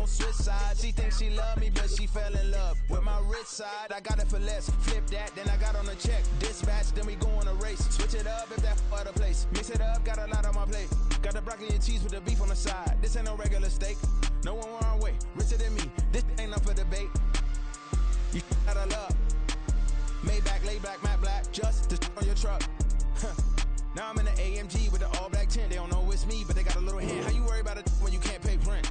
don't switch sides. She thinks she love me, but she fell in love with my rich side. I got it for less, flip that, then I got on a check. Dispatch, then we go on a race. Switch it up if that out of place. Mix it up, got a lot on my plate. Got the broccoli and cheese with the beef on the side. This ain't no regular steak. No one wrong way, richer than me. This ain't up for debate. You out of love. Maybach, lay back, matte black, just to on your truck. Now I'm in the AMG with the all black tint. They don't know it's me, but they got a little hint. How you worry about it when you can't pay rent?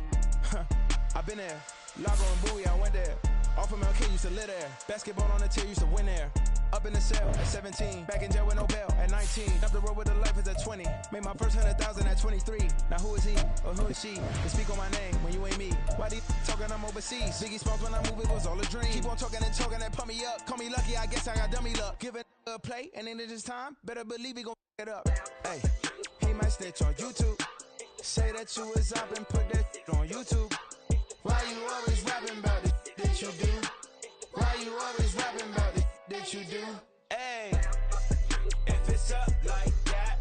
I've been there. Lago and Bowie, I went there. Off of MLK, used to live there. Basketball on the tier, used to win there. Up in the cell at 17. Back in jail with no bail at 19. Up the road with the life is at 20. Made my first 100,000 at 23. Now who is he or who is she? They speak on my name when you ain't me. Why they talking I'm overseas? Biggie Smalls when I move, it was all a dream. Keep on talking and talking and pump me up. Call me lucky, I guess I got dummy luck. Give it a play and then it's time. Better believe he gon' it up. Hey, he might snitch on YouTube. Say that you was up and put that on YouTube. Why you always rapping about it that you do? Why you always rapping about it that you do? Hey, if it's up like that,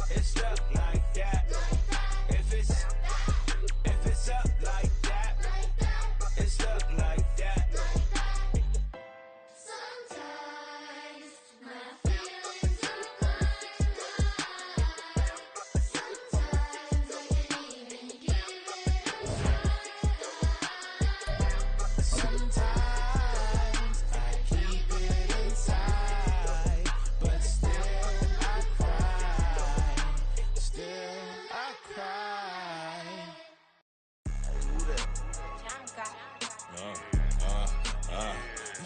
it's up like that. If it's up like that, it's up like that. Sometimes my feelings are blind. Sometimes I can't even give it a try. Sometimes I keep it inside, but still I cry. Still I cry.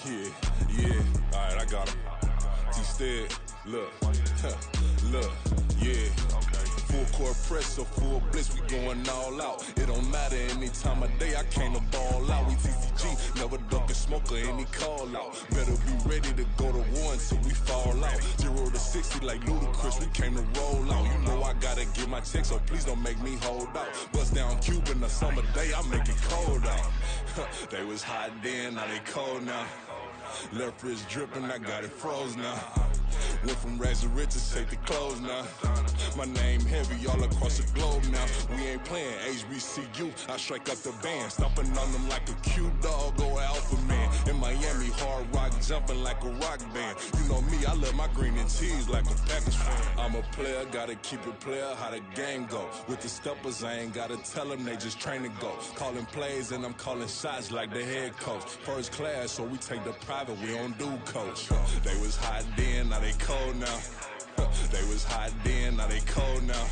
Yeah, alright, I got him. T-Stead, look, look, yeah. Full court press or full blitz, we going all out. It don't matter any time of day, I came to ball out. We TCG, never duck a smoker, any call out. Better be ready to go to war until we fall out. 0 to 60 like Ludacris, we came to roll out. You know I gotta get my check, so please don't make me hold out. Bust down Cuban a summer day, I make it cold out. They was hot then, now they cold now. Left wrist dripping, I got it froze now. Went from rags to riches, take the clothes now. My name heavy all across the globe now. We ain't playing HBCU, I strike up the band. Stomping on them like a cute dog, go alpha man. In Miami, hard rock jumping like a rock band. You know me, I love my green and cheese like a Packers fan. I'm a player, gotta keep it player, how the game go. With the steppers, I ain't gotta tell them, they just train to go. Calling plays and I'm calling shots like the head coach. First class, so we take the private, we don't do coach. They was hot then, now they cold now. They was hot then, now they cold now.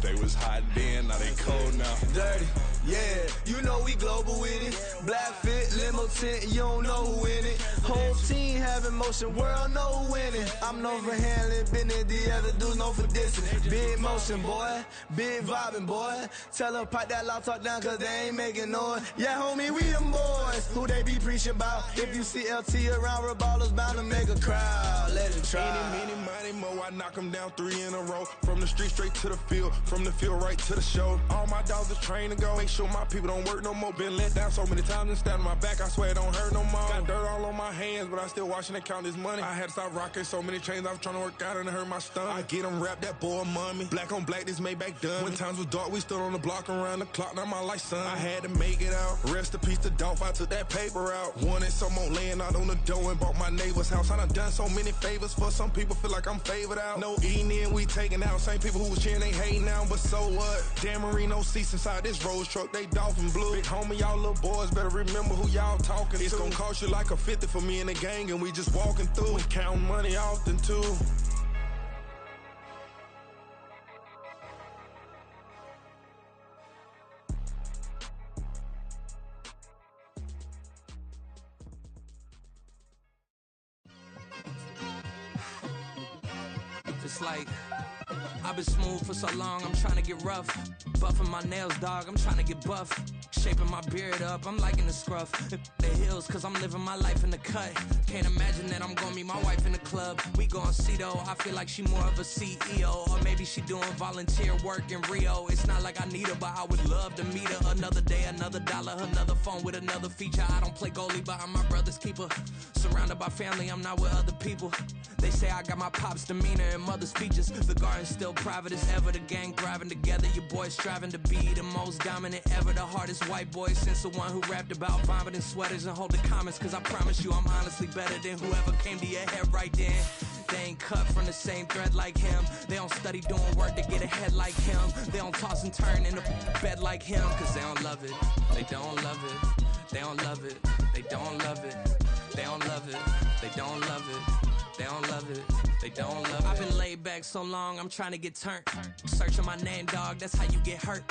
They was hot then, now they cold now. Dirty, yeah, you know we global with it. Black fit, limo tint, you don't know who in it. Whole team having motion, world know who winning. I'm known for handling business, the other dudes known for dissing. Big motion, boy, big vibing, boy. Tell them pipe that loud talk down, cause they ain't making noise. Yeah, homie, we them boys, who they be preaching about. If you see LT around, Reballers bound to make a crowd. Let it try. Any, money, mo, I knock them down 3 in a row. From the street straight to the field, from the field right to the show. All my dogs are trained to go. Make sure my people don't work no more. Been let down so many times and stabbed my back. I swear it don't hurt no more. Got dirt all on my hands, but I still watching and count this money. I had to stop rocking so many chains. I was trying to work out and it hurt my stomach. I get them wrapped, that boy mommy. Black on black, this Maybach done. When times was dark, we stood on the block around the clock. Now my life, son. I had to make it out. Rest in peace to Dolph. I took that paper out. Wanted some more laying out on the door and bought my neighbor's house. I done so many favors for some people. Feel like I'm favored out. No eating in, we taking out. Same people who was cheering, they hating now, but so what? Dan Marino seats inside this Rolls truck, they dolphin blue. Big homie, y'all little boys better remember who y'all talking to. It's gonna cost you like a 50 for me and the gang, and we just walking through and counting money often too. It's like I've been smooth for so long, I'm trying to get rough. Buffing my nails, dog, I'm trying to get buff. Shaping my beard up, I'm liking the scruff. The hills, cause I'm living my life in the cut. Can't imagine that I'm gonna meet my wife in the club. We gon' see though, I feel like she more of a CEO. Or maybe she doing volunteer work in Rio. It's not like I need her, but I would love to meet her. Another day, another dollar, another phone with another feature. I don't play goalie, but I'm my brother's keeper. Surrounded by family, I'm not with other people. They say I got my pop's demeanor and mother's features. The garden It's still private as ever. The gang thriving together. Your boys striving to be the most dominant ever. The hardest white boy since the one who rapped about vomiting sweaters and hold the comments. Cause I promise you I'm honestly better than whoever came to your head right then. They ain't cut from the same thread like him. They don't study doing work to get ahead like him. They don't toss and turn in the bed like him. Cause they don't love it. They don't love it. They don't love it. They don't love it. They don't love it. They don't love it. They don't love it. They don't love it. I've been laid back so long, I'm trying to get turned. Searching my name, dog, that's how you get hurt.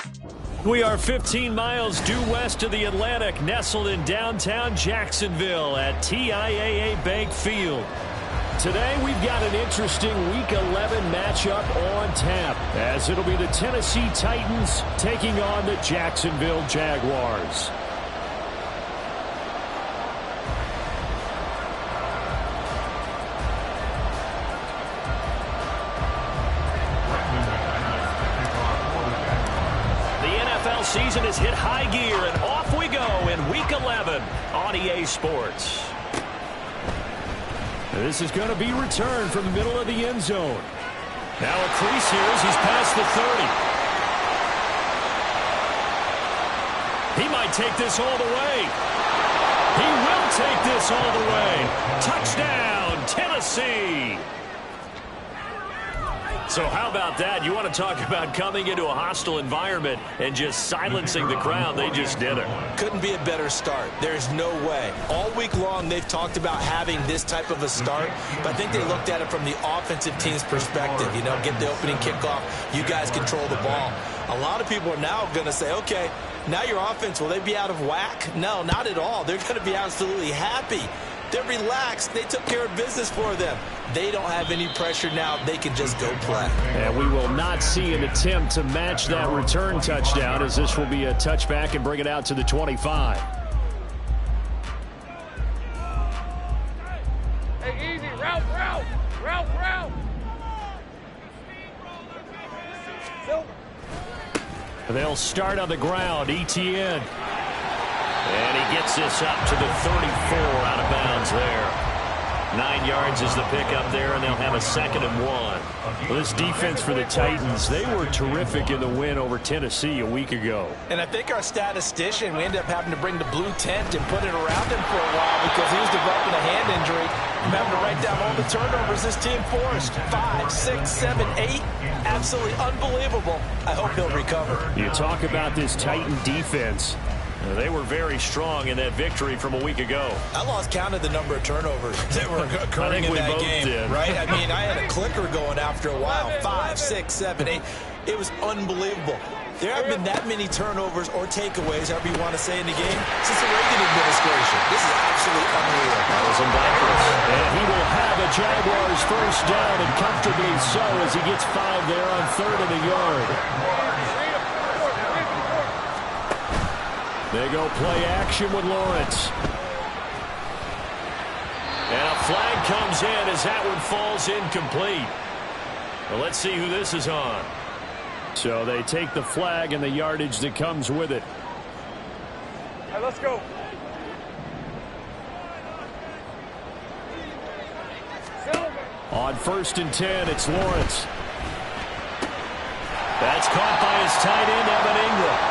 We are 15 miles due west of the Atlantic, nestled in downtown Jacksonville at TIAA Bank Field. Today, we've got an interesting Week 11 matchup on tap, as it'll be the Tennessee Titans taking on the Jacksonville Jaguars. Season has hit high gear, and off we go in Week 11 on EA Sports. This is going to be returned from the middle of the end zone. Now a crease here as he's past the 30. He might take this all the way. He will take this all the way. Touchdown, Tennessee. So how about that? You want to talk about coming into a hostile environment and just silencing the crowd. They just did it. Couldn't be a better start. There's no way. All week long, they've talked about having this type of a start, but I think they looked at it from the offensive team's perspective. You know, get the opening kickoff. You guys control the ball. A lot of people are now going to say, okay, now your offense, will they be out of whack? No, not at all. They're going to be absolutely happy. They're relaxed. They took care of business for them. They don't have any pressure now. They can just go play. And we will not see an attempt to match that return touchdown, as this will be a touchback and bring it out to the 25. Hey, easy. Route. They'll start on the ground. ETN. And he gets this up to the 34, out of bounds there. 9 yards is the pickup there, and they'll have a 2nd and 1. Well, this defense for the Titans, they were terrific in the win over Tennessee a week ago. And I think our statistician, we ended up having to bring the blue tent and put it around him for a while because he was developing a hand injury. I'm having to write down all the turnovers this team forced. 5, 6, 7, 8. Absolutely unbelievable. I hope he'll recover. You talk about this Titan defense. They were very strong in that victory from a week ago. I lost count of the number of turnovers that were occurring in that game, right? I mean, I had a clicker going after a while. 5, 6, 7, 8. It was unbelievable. There have been that many turnovers or takeaways, however you want to say, in the game since the Reagan administration. This is absolutely unreal. That was backwards. And he will have a Jaguars first down, and comfortably so, as he gets 5 there on 3rd and a yard. They go play action with Lawrence. And a flag comes in as that one falls incomplete. Well, let's see who this is on. So they take the flag and the yardage that comes with it. Hey, let's go. On 1st and 10, it's Lawrence. That's caught by his tight end, Evan Ingram.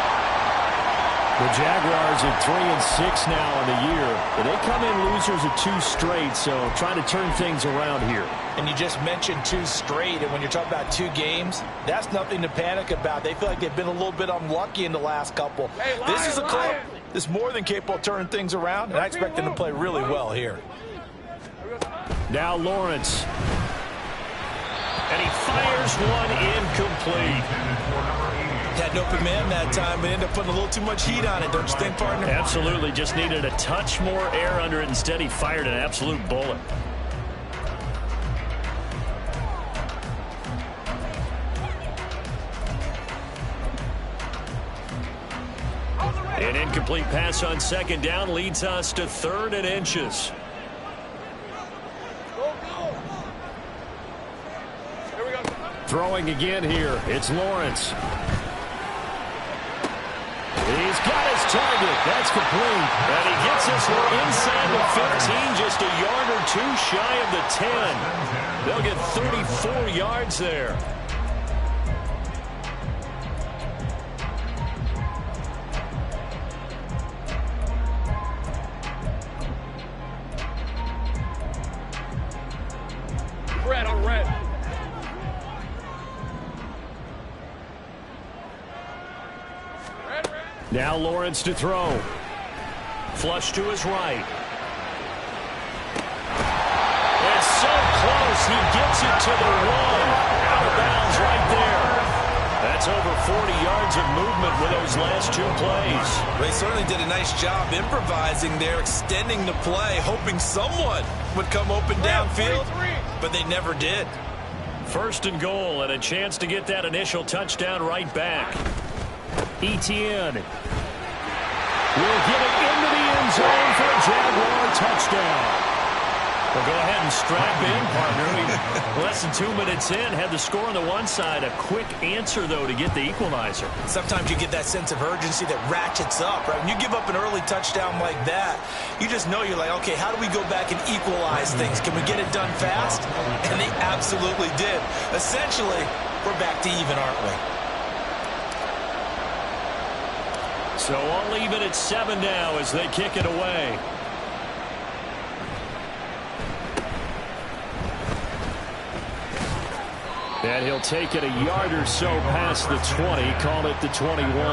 The Jaguars are 3-6 now in the year. But they come in losers of 2 straight, so trying to turn things around here. And you just mentioned 2 straight, and when you're talking about 2 games, that's nothing to panic about. They feel like they've been a little bit unlucky in the last couple. Hey, this is a club that's more than capable of turning things around, and I expect them to play really well here. Now Lawrence. And he fires one incomplete. Had an open man that time, but ended up putting a little too much heat on it, don't you think, partner? Absolutely. Just needed a touch more air under it. Instead, he fired an absolute bullet. An incomplete pass on 2nd down leads us to 3rd and inches. Throwing again here. It's Lawrence. He's got his target. That's complete. And he gets this one inside the 15, just a yard or 2 shy of the 10. They'll get 34 yards there. Now Lawrence to throw. Flush to his right. It's so close. He gets it to the one. Out of bounds right there. That's over 40 yards of movement with those last 2 plays. They certainly did a nice job improvising there, extending the play, hoping someone would come open downfield, but they never did. First and goal, and a chance to get that initial touchdown right back. Etienne will get it into the end zone for a Jaguar touchdown. Well, go ahead and strap in, partner. Less than 2 minutes in, had the score on the one side. A quick answer, though, to get the equalizer. Sometimes you get that sense of urgency that ratchets up, right? When you give up an early touchdown like that, you just know you're like, okay, how do we go back and equalize things? Can we get it done fast? And they absolutely did. Essentially, we're back to even, aren't we? So all even at 7 now as they kick it away. And he'll take it a yard or so past the 20, call it the 21.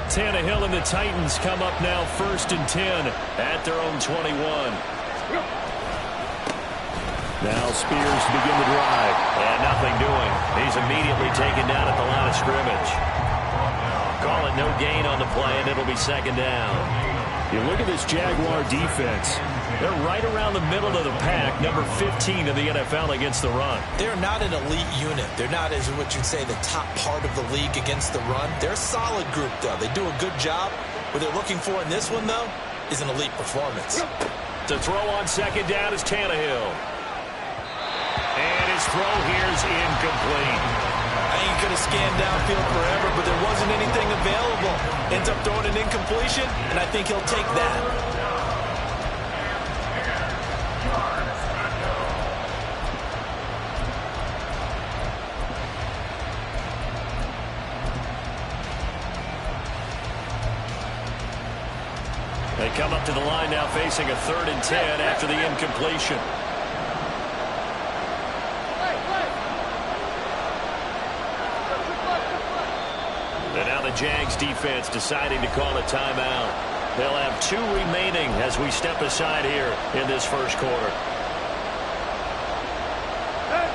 Tannehill and the Titans come up now 1st and 10 at their own 21. Now Spears to begin the drive. And nothing doing. He's immediately taken down at the line of scrimmage. Call it no gain on the play, and it'll be 2nd down. You look at this Jaguar defense. They're right around the middle of the pack, number 15 in the NFL against the run. They're not an elite unit. They're not, as what you'd say, the top part of the league against the run. They're a solid group, though. They do a good job. What they're looking for in this one, though, is an elite performance. To throw on 2nd down is Tannehill. And his throw here's incomplete. He could have scanned downfield forever, but there wasn't anything available. Ends up throwing an incompletion, and I think he'll take that. They come up to the line now facing a 3rd and 10 after the incompletion. And now the Jags defense deciding to call a timeout. They'll have 2 remaining as we step aside here in this first quarter.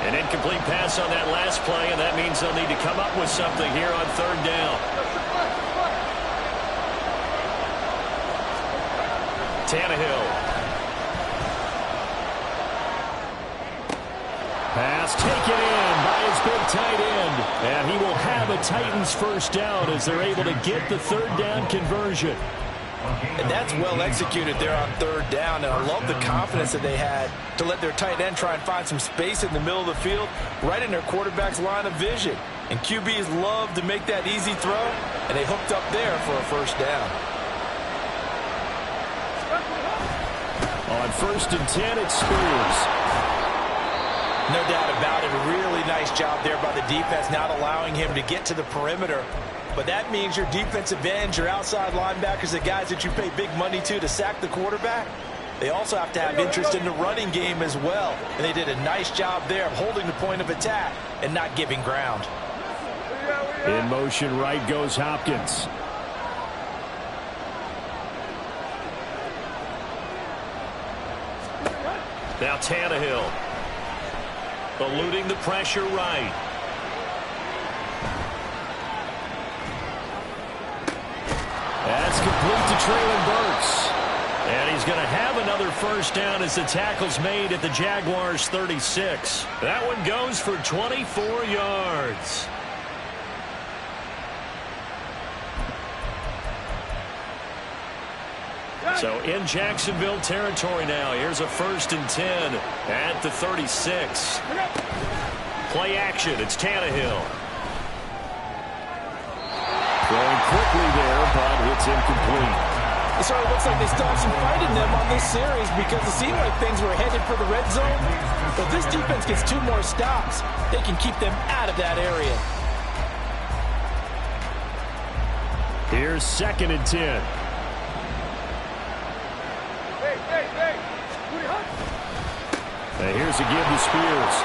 An incomplete pass on that last play, and that means they'll need to come up with something here on 3rd down. Tannehill. Pass taken in by his big tight end. And he will have a Titans 1st down as they're able to get the 3rd down conversion. And that's well executed there on 3rd down. And I love the confidence that they had to let their tight end try and find some space in the middle of the field, right in their quarterback's line of vision. And QBs love to make that easy throw, and they hooked up there for a 1st down. On 1st and 10, it's Spears. No doubt about it. A really nice job there by the defense, not allowing him to get to the perimeter. But that means your defensive ends, your outside linebackers, the guys that you pay big money to sack the quarterback, they also have to have interest in the running game as well. And they did a nice job there of holding the point of attack and not giving ground. In motion, right goes Hopkins. Now Tannehill. Eluding the pressure right. That's complete to Traylon Burks. And he's going to have another 1st down as the tackle's made at the Jaguars' 36. That one goes for 24 yards. So in Jacksonville territory now. Here's a 1st and 10 at the 36. Play action. It's Tannehill. Going quickly there, but it's incomplete. It sort of looks like they still have some fight in them on this series because it seemed like things were headed for the red zone. But if this defense gets 2 more stops, they can keep them out of that area. Here's 2nd and 10. And here's a give to Spears.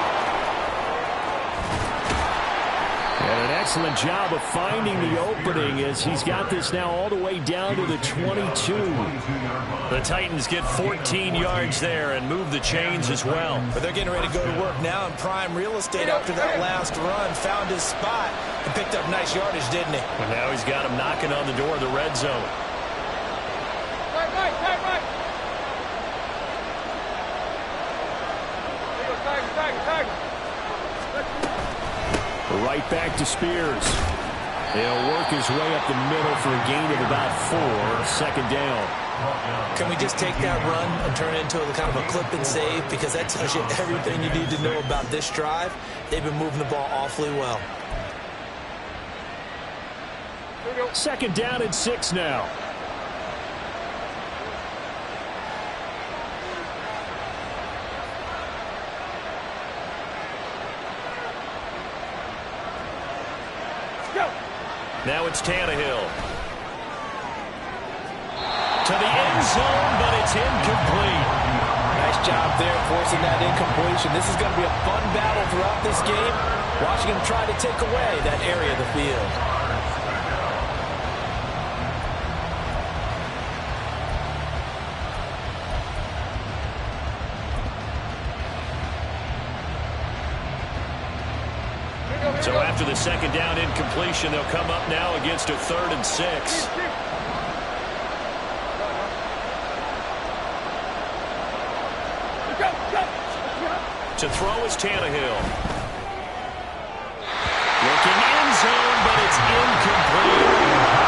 And an excellent job of finding the opening as he's got this now all the way down to the 22. The Titans get 14 yards there and move the chains as well. But they're getting ready to go to work now in prime real estate after that last run. Found his spot and picked up nice yardage, didn't he? And now he's got him knocking on the door of the red zone. Right. Right back to Spears. He'll work his way up the middle for a gain of about 4. 2nd down. Can we just take that run and turn it into a kind of a clip and save? Because that tells you everything you need to know about this drive. They've been moving the ball awfully well. 2nd down and 6 now. Now it's Tannehill. To the end zone, but it's incomplete. Nice job there forcing that incompletion. This is going to be a fun battle throughout this game. Watching him try to take away that area of the field. So after the 2nd down incompletion, they'll come up now against a 3rd and 6. To throw is Tannehill. Looking end zone, but it's incomplete.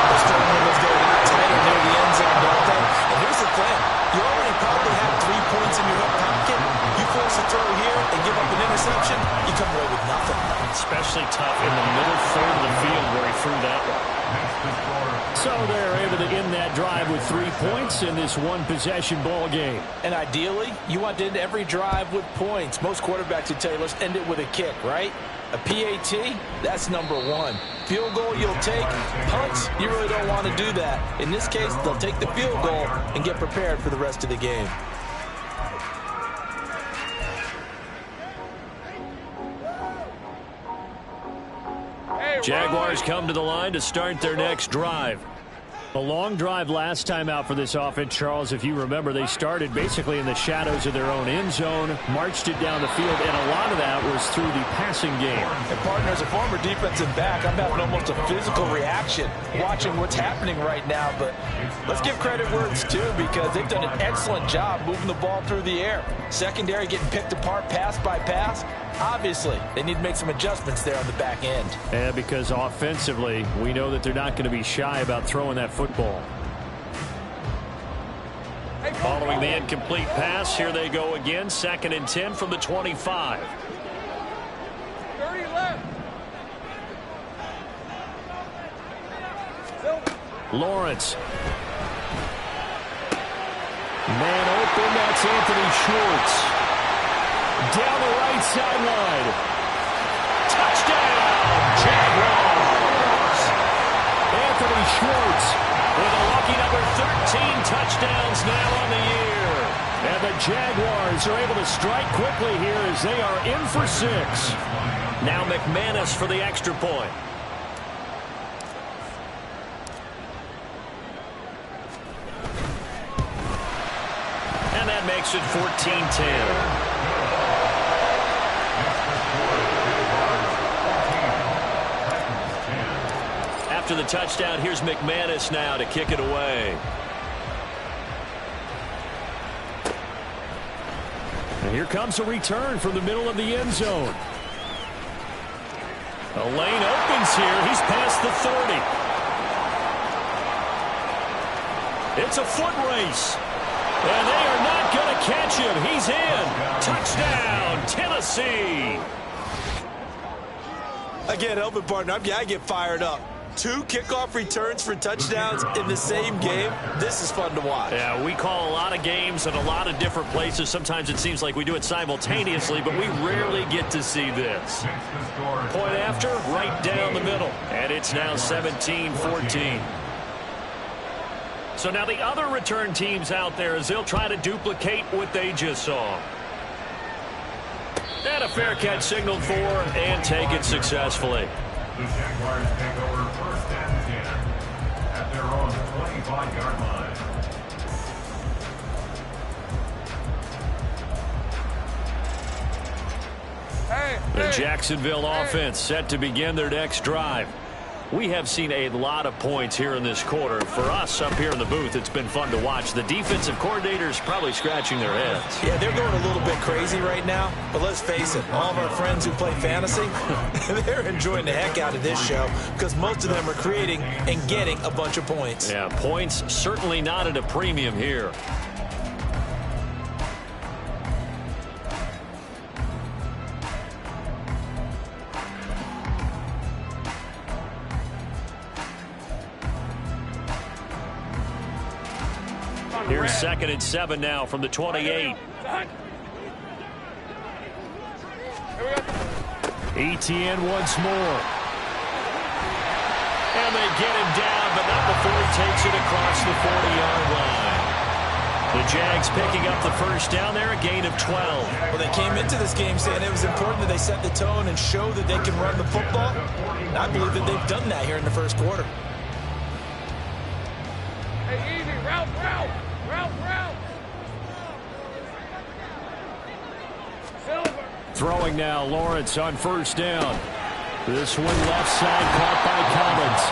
Those throwing windows go a lot tighter near the end zone, don't they? And here's the thing. You already probably have 3 points in your hip pocket. You force a throw here and give up an interception, you come away with nothing. Especially tough in the middle third of the field where he threw that one. So they're able to end that drive with 3 points in this one-possession ball game. And ideally, you want to end every drive with points. Most quarterbacks would tell you, let's end it with a kick, right? A PAT, that's number 1. Field goal you'll take. Punts, you really don't want to do that. In this case, they'll take the field goal and get prepared for the rest of the game. Jaguars come to the line to start their next drive. A long drive last time out for this offense, Charles. If you remember, they started basically in the shadows of their own end zone, marched it down the field, and a lot of that was through the passing game. And partner, as a former defensive back, I'm having almost a physical reaction watching what's happening right now. But let's give credit where it's due, because they've done an excellent job moving the ball through the air. Secondary getting picked apart pass by pass. Obviously, they need to make some adjustments there on the back end. Yeah, because offensively, we know that they're not going to be shy about throwing that football. Following the incomplete pass, here they go again. 2nd and 10 from the 25. 30 left. Lawrence. Man open, that's Anthony Schwartz. Down the right sideline. Touchdown, Jaguars. Anthony Schwartz with a lucky number 13 touchdowns now on the year. And the Jaguars are able to strike quickly here as they are in for 6. Now McManus for the extra point. And that makes it 14-10. After the touchdown, here's McManus now to kick it away. And here comes a return from the middle of the end zone. A lane opens here. He's past the 30. It's a foot race. And they are not going to catch him. He's in. Touchdown, Tennessee. Again, helping partner, I get fired up. 2 kickoff returns for touchdowns in the same game. This is fun to watch. Yeah, we call a lot of games in a lot of different places. Sometimes it seems like we do it simultaneously, but we rarely get to see this. Point after, right down the middle. And it's now 17-14. So now the other return teams out there as they'll try to duplicate what they just saw. And a fair catch signaled for and taken successfully. The Jaguars take over 1st and 10 at their own 25-yard line. The Jacksonville offense set to begin their next drive. We have seen a lot of points here in this quarter. For us up here in the booth, it's been fun to watch. The defensive coordinators probably scratching their heads. Yeah, they're going a little bit crazy right now. But let's face it, all of our friends who play fantasy, they're enjoying the heck out of this show because most of them are creating and getting a bunch of points. Yeah, points certainly not at a premium here. Here's 2nd and 7 now from the 28. Etienne once more. And they get him down, but not before he takes it across the 40-yard line. The Jags picking up the first down there, a gain of 12. Well, they came into this game saying it was important that they set the tone and show that they can run the football. And I believe that they've done that here in the first quarter. Hey, easy, route. Silver. Throwing now, Lawrence on first down. This one left side caught by Collins.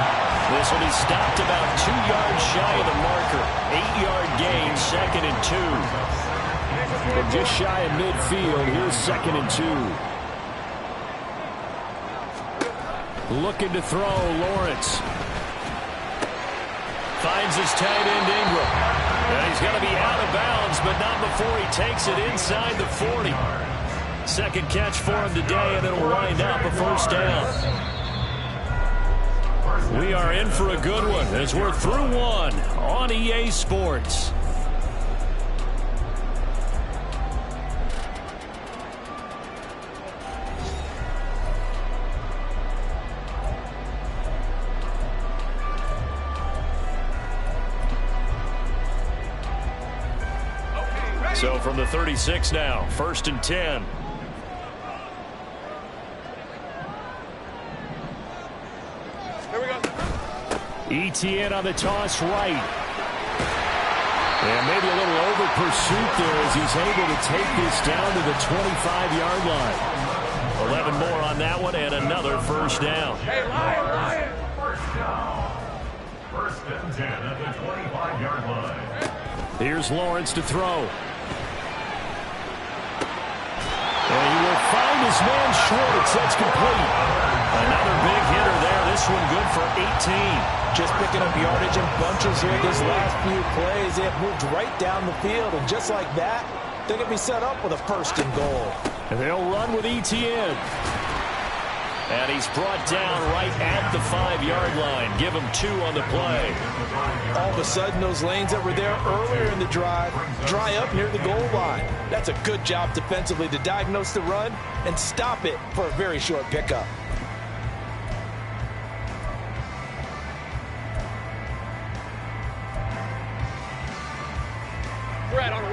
This will be stopped about 2 yards shy of the marker. 8-yard gain, 2nd and 2. But just shy of midfield, here's 2nd and 2. Looking to throw, Lawrence. Finds his tight end, Ingram. And he's going to be out of bounds, but not before he takes it inside the 40. Second catch for him today, and it'll wind up a first down. We are in for a good one as we're through one on EA Sports. So from the 36 now, 1st and 10. Here we go. Etienne on the toss right. And maybe a little over pursuit there as he's able to take this down to the 25-yard line. 11 more on that one and another first down. Hey, Lion. First down. 1st and 10 at the 25-yard line. Here's Lawrence to throw. And he will find his man Schwartz. That's complete. Another big hitter there. This one good for 18. Just picking up yardage in bunches here these last few plays. They have moved right down the field, and just like that, they're going to be set up with a 1st and goal. And they'll run with Etienne. And he's brought down right at the 5-yard line. Give him 2 on the play. All of a sudden, those lanes that were there earlier in the drive dry up near the goal line. That's a good job defensively to diagnose the run and stop it for a very short pickup.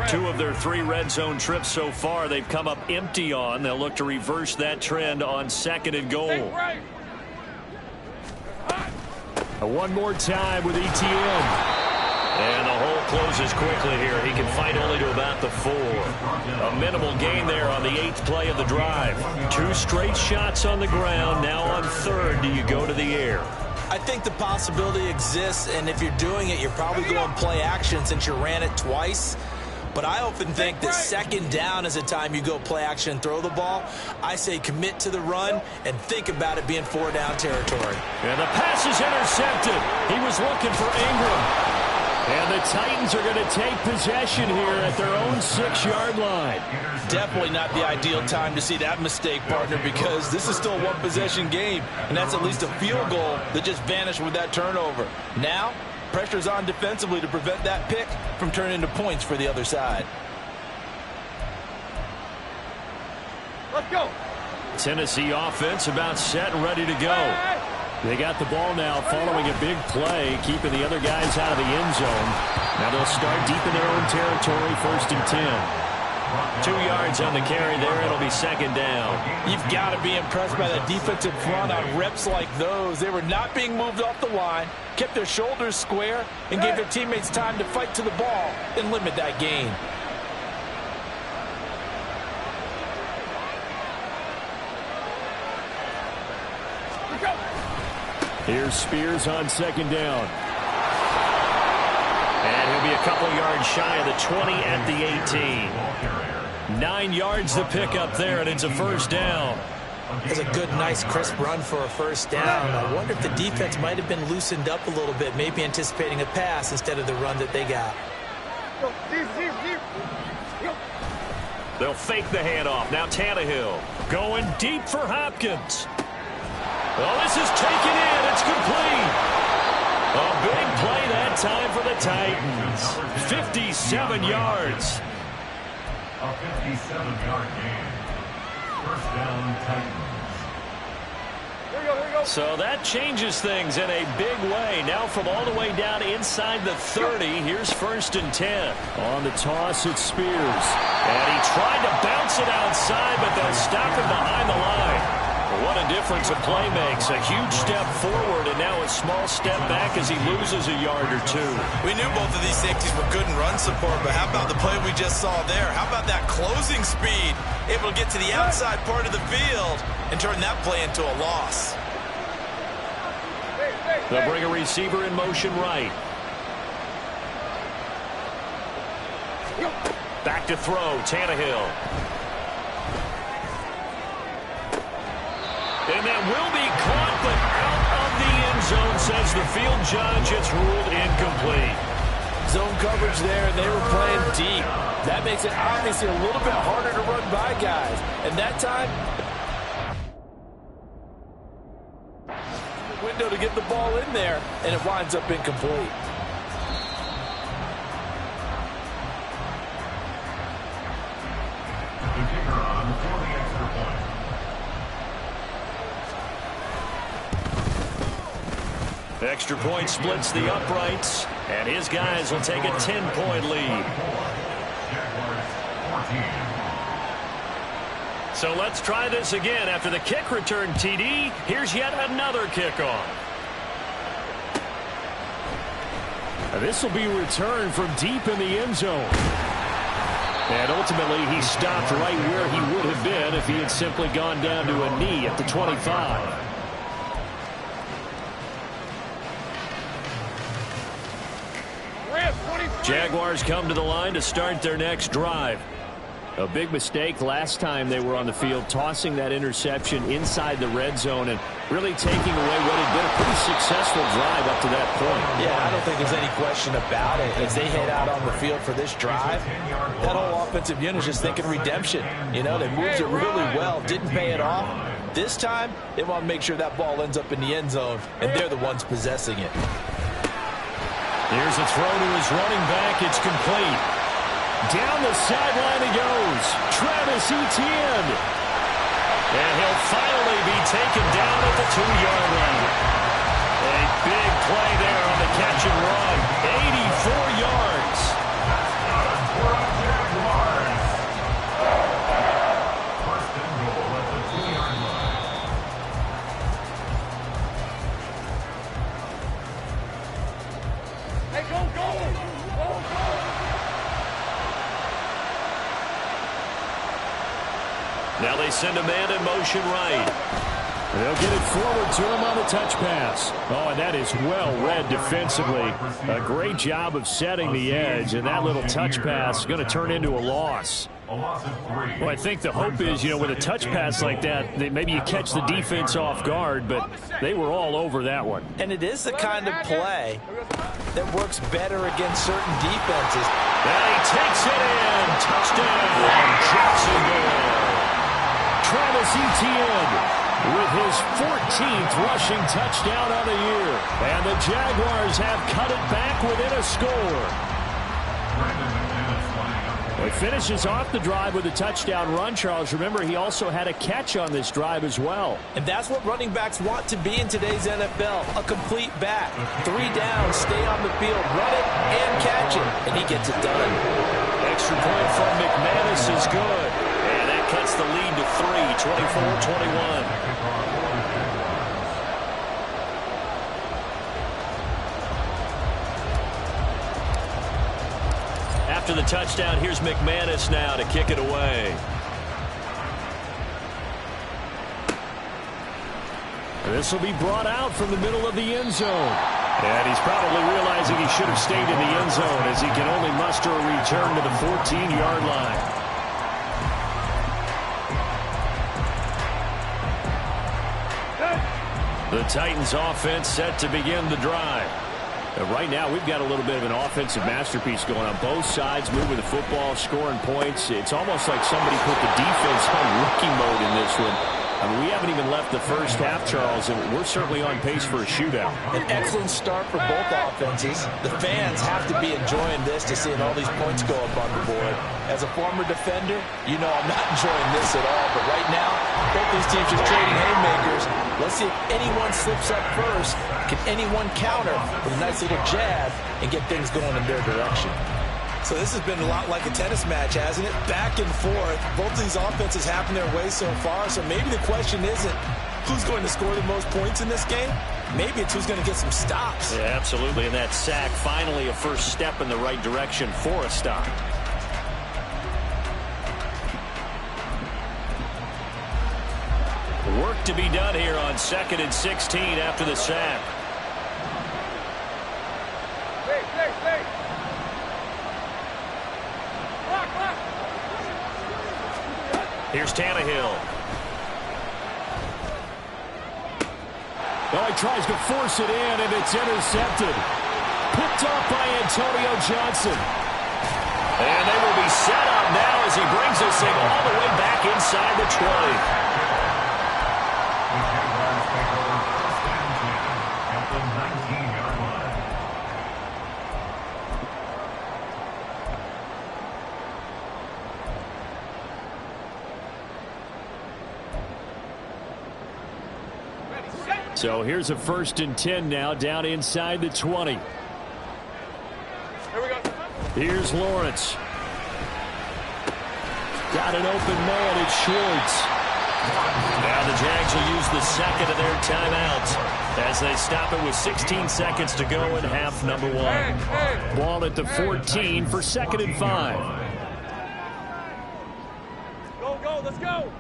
Two of their 3 red zone trips so far they've come up empty on. They'll look to reverse that trend on 2nd and goal. One more time with Etienne. And the hole closes quickly here. He can fight only to about the 4. A minimal gain there on the 8th play of the drive. 2 straight shots on the ground. Now on 3rd, do you go to the air? I think the possibility exists, and if you're doing it, you're probably going play action since you ran it twice. But I often think that 2nd down is a time you go play action and throw the ball. I say commit to the run and think about it being 4-down territory. And the pass is intercepted. He was looking for Ingram. And the Titans are going to take possession here at their own 6-yard line. Definitely not the ideal time to see that mistake, partner, because this is still a 1-possession game, and that's at least a field goal that just vanished with that turnover. Now, pressure's on defensively to prevent that pick from turning into points for the other side. Let's go. Tennessee offense about set and ready to go. They got the ball now following a big play, keeping the other guys out of the end zone. Now they'll start deep in their own territory, 1st and 10. 2 yards on the carry there. It'll be 2nd down. You've got to be impressed by the defensive front on reps like those. They were not being moved off the line, kept their shoulders square, and gave their teammates time to fight to the ball and limit that gain. Here's Spears on 2nd down. And he'll be a couple yards shy of the 20 at the 18. 9 yards to pick up there, and it's a 1st down. That's a good, nice, crisp run for a 1st down. I wonder if the defense might have been loosened up a little bit, maybe anticipating a pass instead of the run that they got. They'll fake the handoff. Now Tannehill going deep for Hopkins. Well, this is taken in. It's complete. A big play that time for the Titans. 57 yards. A 57-yard gain. 1st down, Titans. So that changes things in a big way. Now from all the way down inside the 30, here's 1st and 10. On the toss, it's Spears. And he tried to bounce it outside, but they'll stop him behind the line. What a difference a play makes. A huge step forward and now a small step back as he loses a yard or two. We knew both of these safeties were good in run support, but how about the play we just saw there? How about that closing speed? Able to get to the outside part of the field and turn that play into a loss. They'll bring a receiver in motion right. Back to throw, Tannehill. And that will be caught, but out of the end zone, says the field judge. It's ruled incomplete. Zone coverage there, and they were playing deep. That makes it obviously a little bit harder to run by guys. And that time, window to get the ball in there, and it winds up incomplete. The kicker on for the extra point. Extra point splits the uprights, and his guys will take a 10-point lead. So let's try this again. After the kick return TD, here's yet another kickoff. This will be returned from deep in the end zone. And ultimately, he stopped right where he would have been if he had simply gone down to a knee at the 25. Jaguars come to the line to start their next drive. A big mistake last time they were on the field, tossing that interception inside the red zone and really taking away what had been a pretty successful drive up to that point. Yeah, I don't think there's any question about it. As they head out on the field for this drive, that whole offensive unit is just thinking redemption. You know, they moved it really well, didn't pay it off. This time, they want to make sure that ball ends up in the end zone, and they're the ones possessing it. Here's a throw to his running back. It's complete. Down the sideline he goes. Travis Etienne. And he'll finally be taken down at the 2-yard line. A big play there on the catch and run. 84 yards. First and goal at the 2-yard line. Hey, go, go! Go, go! Now they send a man in motion right. They'll get it forward to him on the touch pass. Oh, and that is well read defensively. A great job of setting the edge, and that little touch pass is going to turn into a loss. Well, I think the hope is, you know, with a touch pass like that, maybe you catch the defense off guard, but they were all over that one. And it is the kind of play that works better against certain defenses. And he takes it in. Touchdown, Jacksonville. Travis Etienne with his 14th rushing touchdown on the year. And the Jaguars have cut it back within a score. He finishes off the drive with a touchdown run, Charles. Remember, he also had a catch on this drive as well. And that's what running backs want to be in today's NFL, a complete back. 3 down, stay on the field, run it, and catch it, and he gets it done. Extra point from McManus is good. And that cuts the lead to 3, 24-21. After the touchdown, here's McManus now to kick it away. This will be brought out from the middle of the end zone. And he's probably realizing he should have stayed in the end zone as he can only muster a return to the 14-yard line. The Titans offense set to begin the drive. Right now, we've got a little bit of an offensive masterpiece going on. Both sides moving the football, scoring points. It's almost like somebody put the defense on rookie mode in this one. I mean, we haven't even left the first half, Charles, and we're certainly on pace for a shootout. An excellent start for both offenses. The fans have to be enjoying this to seeing all these points go up on the board. As a former defender, you know I'm not enjoying this at all. But right now, both these teams just trading haymakers. Let's see if anyone slips up first. Can anyone counter with a nice little jab and get things going in their direction? So this has been a lot like a tennis match, hasn't it? Back and forth. Both of these offenses having their way so far. So maybe the question isn't who's going to score the most points in this game. Maybe it's who's going to get some stops. Yeah, absolutely. And that sack, finally a first step in the right direction for a stop. Work to be done here on 2nd and 16 after the sack. Here's Tannehill. Oh, he tries to force it in, and it's intercepted. Picked off by Antonio Johnson. And they will be set up now as he brings this thing all the way back inside the 20. So here's a 1st and 10 now, down inside the 20. Here we go. Here's Lawrence. Got an open man, it's Schwartz. Now the Jags will use the second of their timeouts as they stop it with 16 seconds to go in half number 1. Ball at the 14 for 2nd and 5. Go, let's go.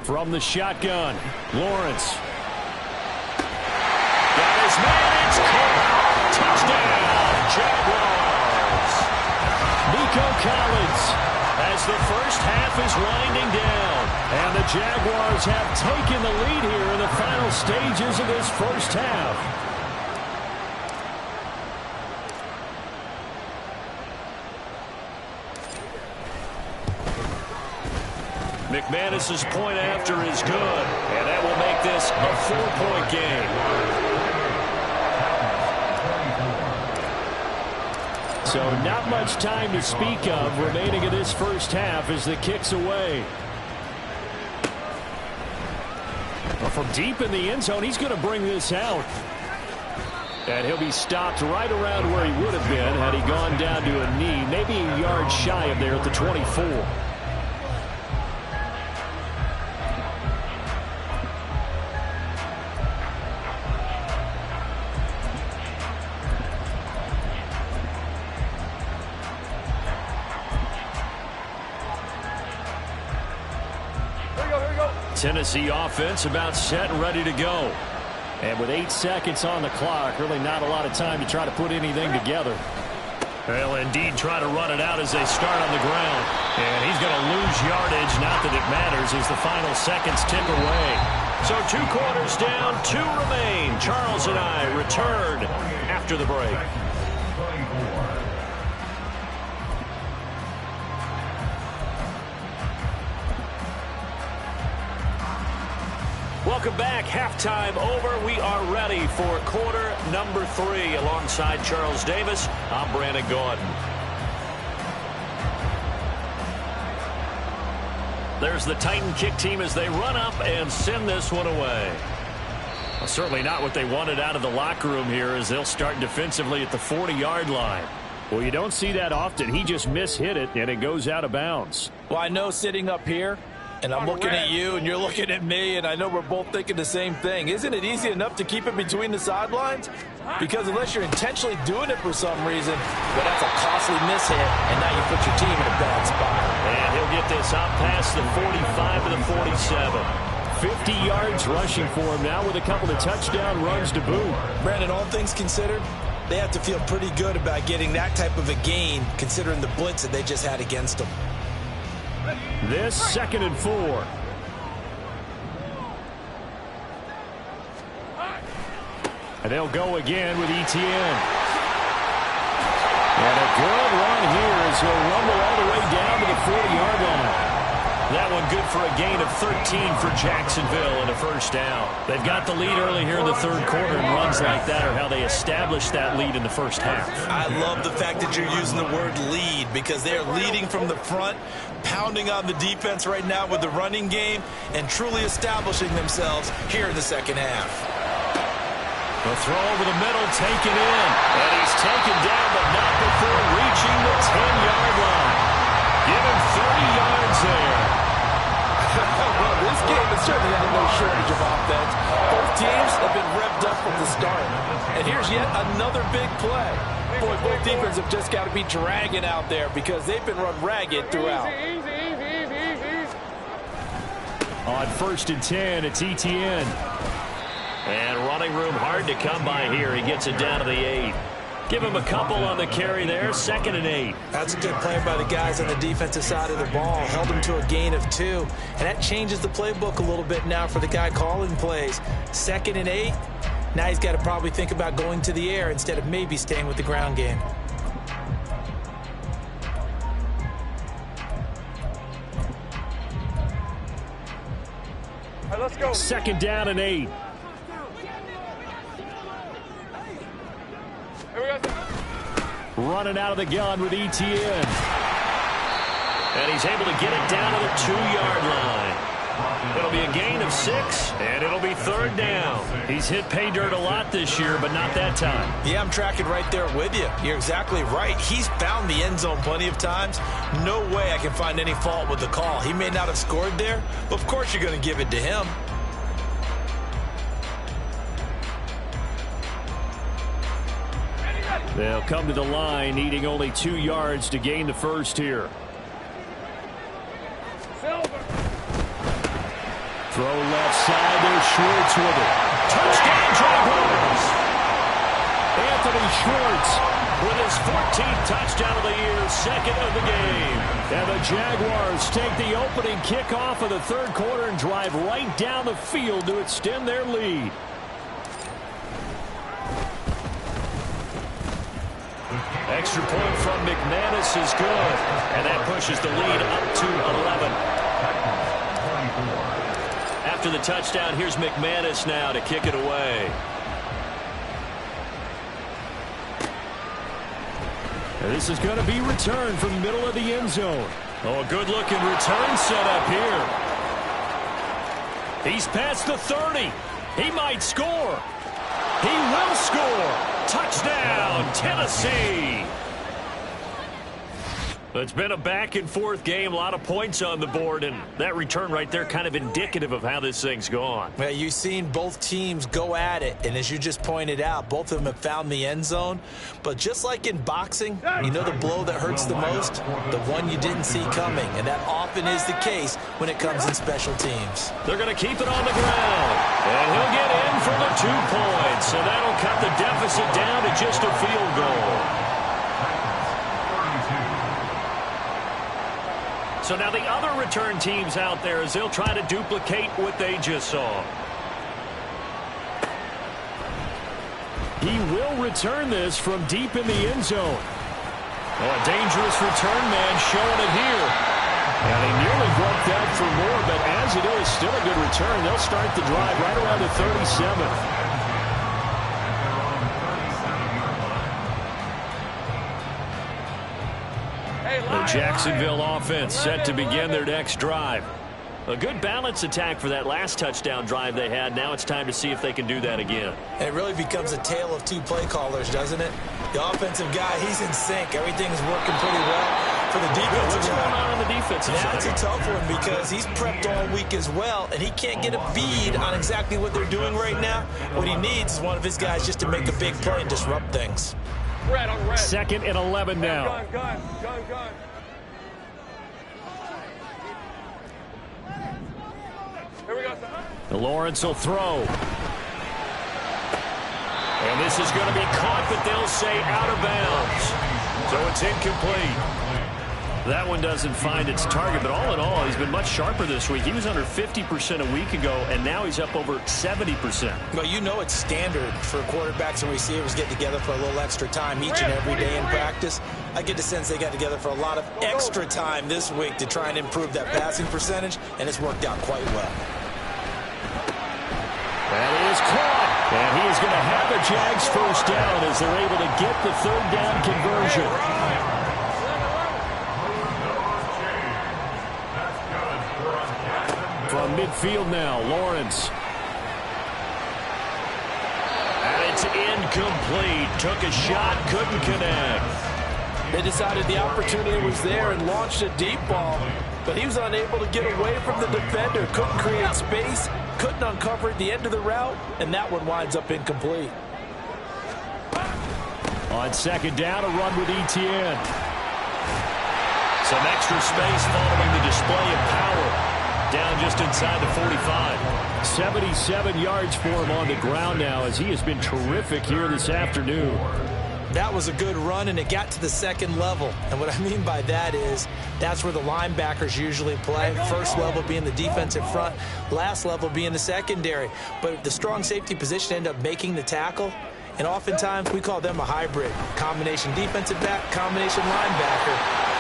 From the shotgun, Lawrence. Got his man, it's caught. Touchdown, Jaguars. Nico Collins as the first half is winding down. And the Jaguars have taken the lead here in the final stages of this first half. McManus's point after is good, and that will make this a 4-point game. So not much time to speak of remaining in this first half as the kick's away. Well, from deep in the end zone, he's going to bring this out. And he'll be stopped right around where he would have been had he gone down to a knee, maybe a yard shy of there at the 24. Tennessee offense about set and ready to go. And with 8 seconds on the clock, really not a lot of time to try to put anything together. They'll indeed try to run it out as they start on the ground. And he's going to lose yardage, not that it matters, as the final seconds tick away. So 2 quarters down, 2 remain. Charles and I return after the break. Welcome back. Halftime over. We are ready for quarter number 3. Alongside Charles Davis, I'm Brandon Gordon. There's the Titan kick team as they run up and send this one away. Well, certainly not what they wanted out of the locker room here as they'll start defensively at the 40-yard line. Well, you don't see that often. He just mishit it, and it goes out of bounds. Well, I know sitting up here, and I'm looking at you, and you're looking at me, and I know we're both thinking the same thing. Isn't it easy enough to keep it between the sidelines? Because unless you're intentionally doing it for some reason, well, that's a costly mishit, and now you put your team in a bad spot. And he'll get this out past the 45 to the 47. 50 yards rushing for him now with a couple of touchdown runs to boot. Brandon, all things considered, they have to feel pretty good about getting that type of a gain, considering the blitz that they just had against them. This 2nd and 4. And they'll go again with Etienne. And a good run here as he'll rumble all the way down to the 40-yard line. That one good for a gain of 13 for Jacksonville and a first down. They've got the lead early here in the third quarter, and runs like that are how they established that lead in the first half. I love the fact that you're using the word lead because they're leading from the front, pounding on the defense right now with the running game, and truly establishing themselves here in the second half. The throw over the middle, taken in. And he's taken down, but not before reaching the 10-yard line. Give him 30 yards there. Well, this game has certainly had no shortage of offense. Both teams have been revved up from the start. And here's yet another big play. Boy, both defenses have just got to be dragging out there because they've been run ragged throughout. On 1st and 10, it's Etienne. And running room hard to come by here. He gets it down to the 8. Give him a couple on the carry there. 2nd and 8. That's a good play by the guys on the defensive side of the ball. Held him to a gain of 2. And that changes the playbook a little bit now for the guy calling plays. 2nd and 8. Now he's got to probably think about going to the air instead of maybe staying with the ground game. All right, let's go. 2nd down and 8. Running out of the gun with Etienne. And he's able to get it down to the 2-yard line. It'll be a gain of 6, and it'll be 3rd down. He's hit pay dirt a lot this year, but not that time. Yeah, I'm tracking right there with you. You're exactly right. He's found the end zone plenty of times. No way I can find any fault with the call. He may not have scored there, but of course you're going to give it to him. They'll come to the line, needing only 2 yards to gain the first here. Throw left side, there's Schwartz with it. Touchdown, Jaguars! Anthony Schwartz with his 14th touchdown of the year, 2nd of the game. And the Jaguars take the opening kickoff of the third quarter and drive right down the field to extend their lead. Extra point from McManus is good, and that pushes the lead up to 11. After the touchdown, here's McManus now to kick it away. And this is going to be returned from the middle of the end zone. Oh, a good-looking return set up here. He's past the 30. He might score. He will score. Touchdown, Tennessee. It's been a back-and-forth game, a lot of points on the board, and that return right there kind of indicative of how this thing's gone. Well, you've seen both teams go at it, and as you just pointed out, both of them have found the end zone. But just like in boxing, you know the blow that hurts the most? The one you didn't see coming, and that often is the case when it comes in special teams. They're going to keep it on the ground, and he'll get in for the 2 points, so that'll cut the deficit down to just a field goal. So now the other return teams out there as they'll try to duplicate what they just saw. He will return this from deep in the end zone. Oh, a dangerous return man showing it here. And he nearly broke that for more, but as it is, still a good return. They'll start the drive right around the 37. The Jacksonville offense set to begin their next drive. A good balance attack for that last touchdown drive they had. Now it's time to see if they can do that again. And it really becomes a tale of two play callers, doesn't it? The offensive guy, he's in sync. Everything's working pretty well. For the defensive What's going on the defensive side? That's a tough one because he's prepped all week as well, and he can't get a bead on exactly what they're doing right now. What he needs is one of his guys just to make a big play and disrupt things. Red on red. 2nd and 11 now. Gun. Here we go. Lawrence will throw. And this is going to be caught, but they'll say out of bounds. So it's incomplete. That one doesn't find its target, but all in all, he's been much sharper this week. He was under 50% a week ago, and now he's up over 70%. Well, you know it's standard for quarterbacks and receivers get together for a little extra time each and every day in practice. I get the sense they got together for a lot of extra time this week to try and improve that passing percentage, and it's worked out quite well. That is caught, and he is going to have a Jags first down as they're able to get the 3rd down conversion. From midfield now, Lawrence. And it's incomplete. Took a shot, couldn't connect. They decided the opportunity was there and launched a deep ball, but he was unable to get away from the defender. Couldn't create space, couldn't uncover at the end of the route, and that one winds up incomplete. On 2nd down, a run with Etienne. Some extra space following the display of power. Down just inside the 45. 77 yards for him on the ground now as he has been terrific here this afternoon. That was a good run, and it got to the 2nd level. And what I mean by that is that's where the linebackers usually play. First level being the defensive front, last level being the secondary. But the strong safety position ended up making the tackle. And oftentimes we call them a hybrid. Combination defensive back, combination linebacker.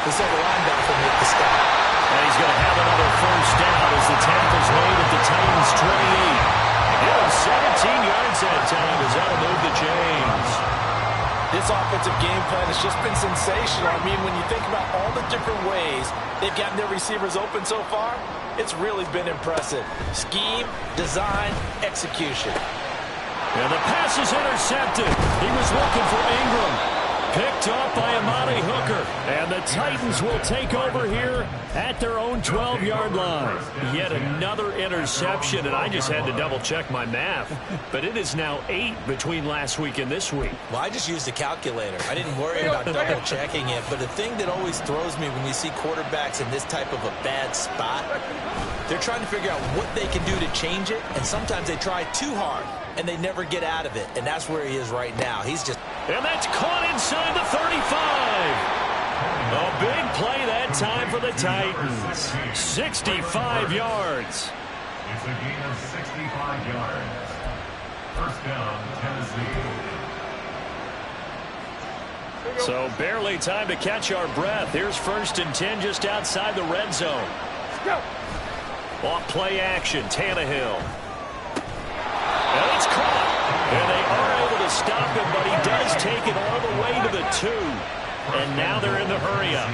We saw the linebacker make the stop. And he's going to have another first down as the tackle's made at the Titans' 28. Give him 17 yards that time as that'll move the chains. This offensive game plan has just been sensational. I mean, when you think about all the different ways they've gotten their receivers open so far, it's really been impressive. Scheme, design, execution. And the pass is intercepted. He was looking for Ingram. Picked up by Amani Hooker. And the Titans will take over here at their own 12-yard line. Yet another interception, and I just had to double-check my math. But it is now 8 between last week and this week. Well, I just used a calculator. I didn't worry about double-checking it. But the thing that always throws me when you see quarterbacks in this type of a bad spot, they're trying to figure out what they can do to change it, and sometimes they try too hard, and they never get out of it. And that's where he is right now. He's just... And that's caught inside the 35. A big play that time for the Titans. 65 yards. It's a gain of 65 yards. First down, Tennessee. So barely time to catch our breath. Here's 1st and 10 just outside the red zone. Off play action, Tannehill. And it's caught. And they are able to stop him, but he does take it all the way to the 2. And now they're in the hurry-up.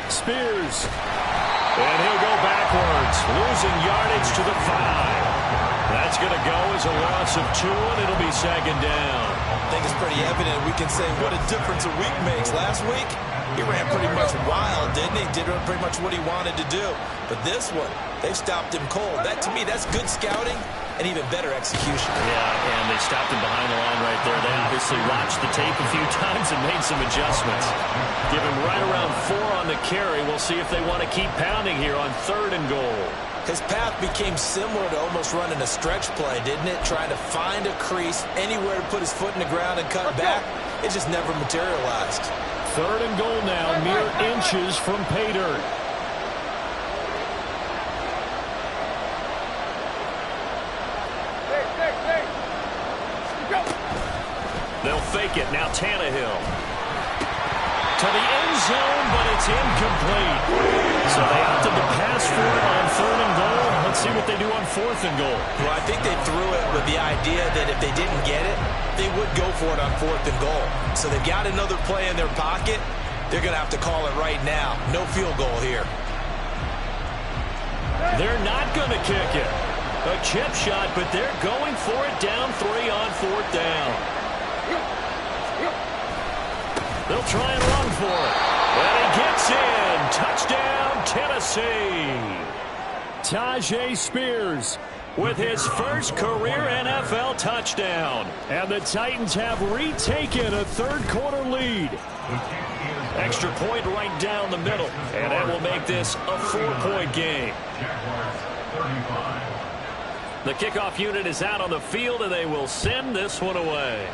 Spears. And he'll go backwards, losing yardage to the 5. That's going to go as a loss of 2, and it'll be 2nd down. I think it's pretty evident. We can say what a difference a week makes. Last week, he ran pretty much wild, didn't he? Did pretty much what he wanted to do. But this one, they've stopped him cold. That, to me, that's good scouting and even better execution. Yeah, and they stopped him behind the line right there. They obviously watched the tape a few times and made some adjustments. Give him right around 4 on the carry. We'll see if they want to keep pounding here on 3rd and goal. His path became similar to almost running a stretch play, didn't it? Trying to find a crease, anywhere to put his foot in the ground and cut back. It just never materialized. 3rd and goal now, mere inches from pay dirt. They'll fake it. Now Tannehill. To the end zone, but it's incomplete. So they opted to pass for it on 3rd and goal. Let's see what they do on 4th and goal. Well, I think they threw it with the idea that if they didn't get it, they would go for it on 4th and goal. So they've got another play in their pocket. They're going to have to call it right now. No field goal here. They're not going to kick it. A chip shot, but they're going for it down 3 on 4th down. They'll try and run for it. And he gets in. Touchdown, Tennessee. Tajay Spears with his first career NFL touchdown. And the Titans have retaken a third-quarter lead. Extra point right down the middle. And that will make this a 4-point game. The kickoff unit is out on the field, and they will send this one away.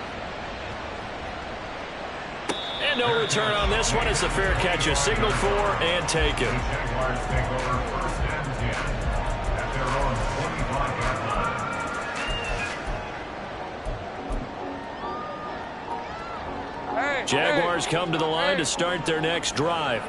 And no return on this one as the fair catch is signaled for and taken. Jaguars come to the line to start their next drive.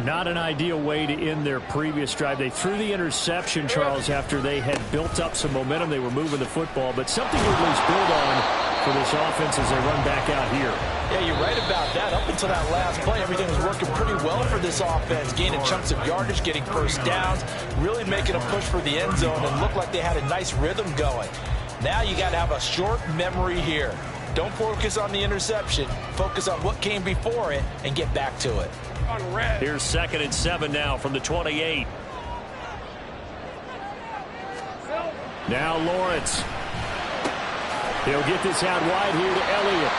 Not an ideal way to end their previous drive. They threw the interception, Charles, after they had built up some momentum. They were moving the football, but something to at least build on for this offense as they run back out here. Yeah, you're right about that. Up until that last play, everything was working pretty well for this offense, gaining chunks of yardage, getting first downs, really making a push for the end zone, and looked like they had a nice rhythm going. Now you got to have a short memory here. Don't focus on the interception. Focus on what came before it and get back to it. Here's 2nd and 7 now from the 28. Now Lawrence. He'll get this out wide here to Elliott.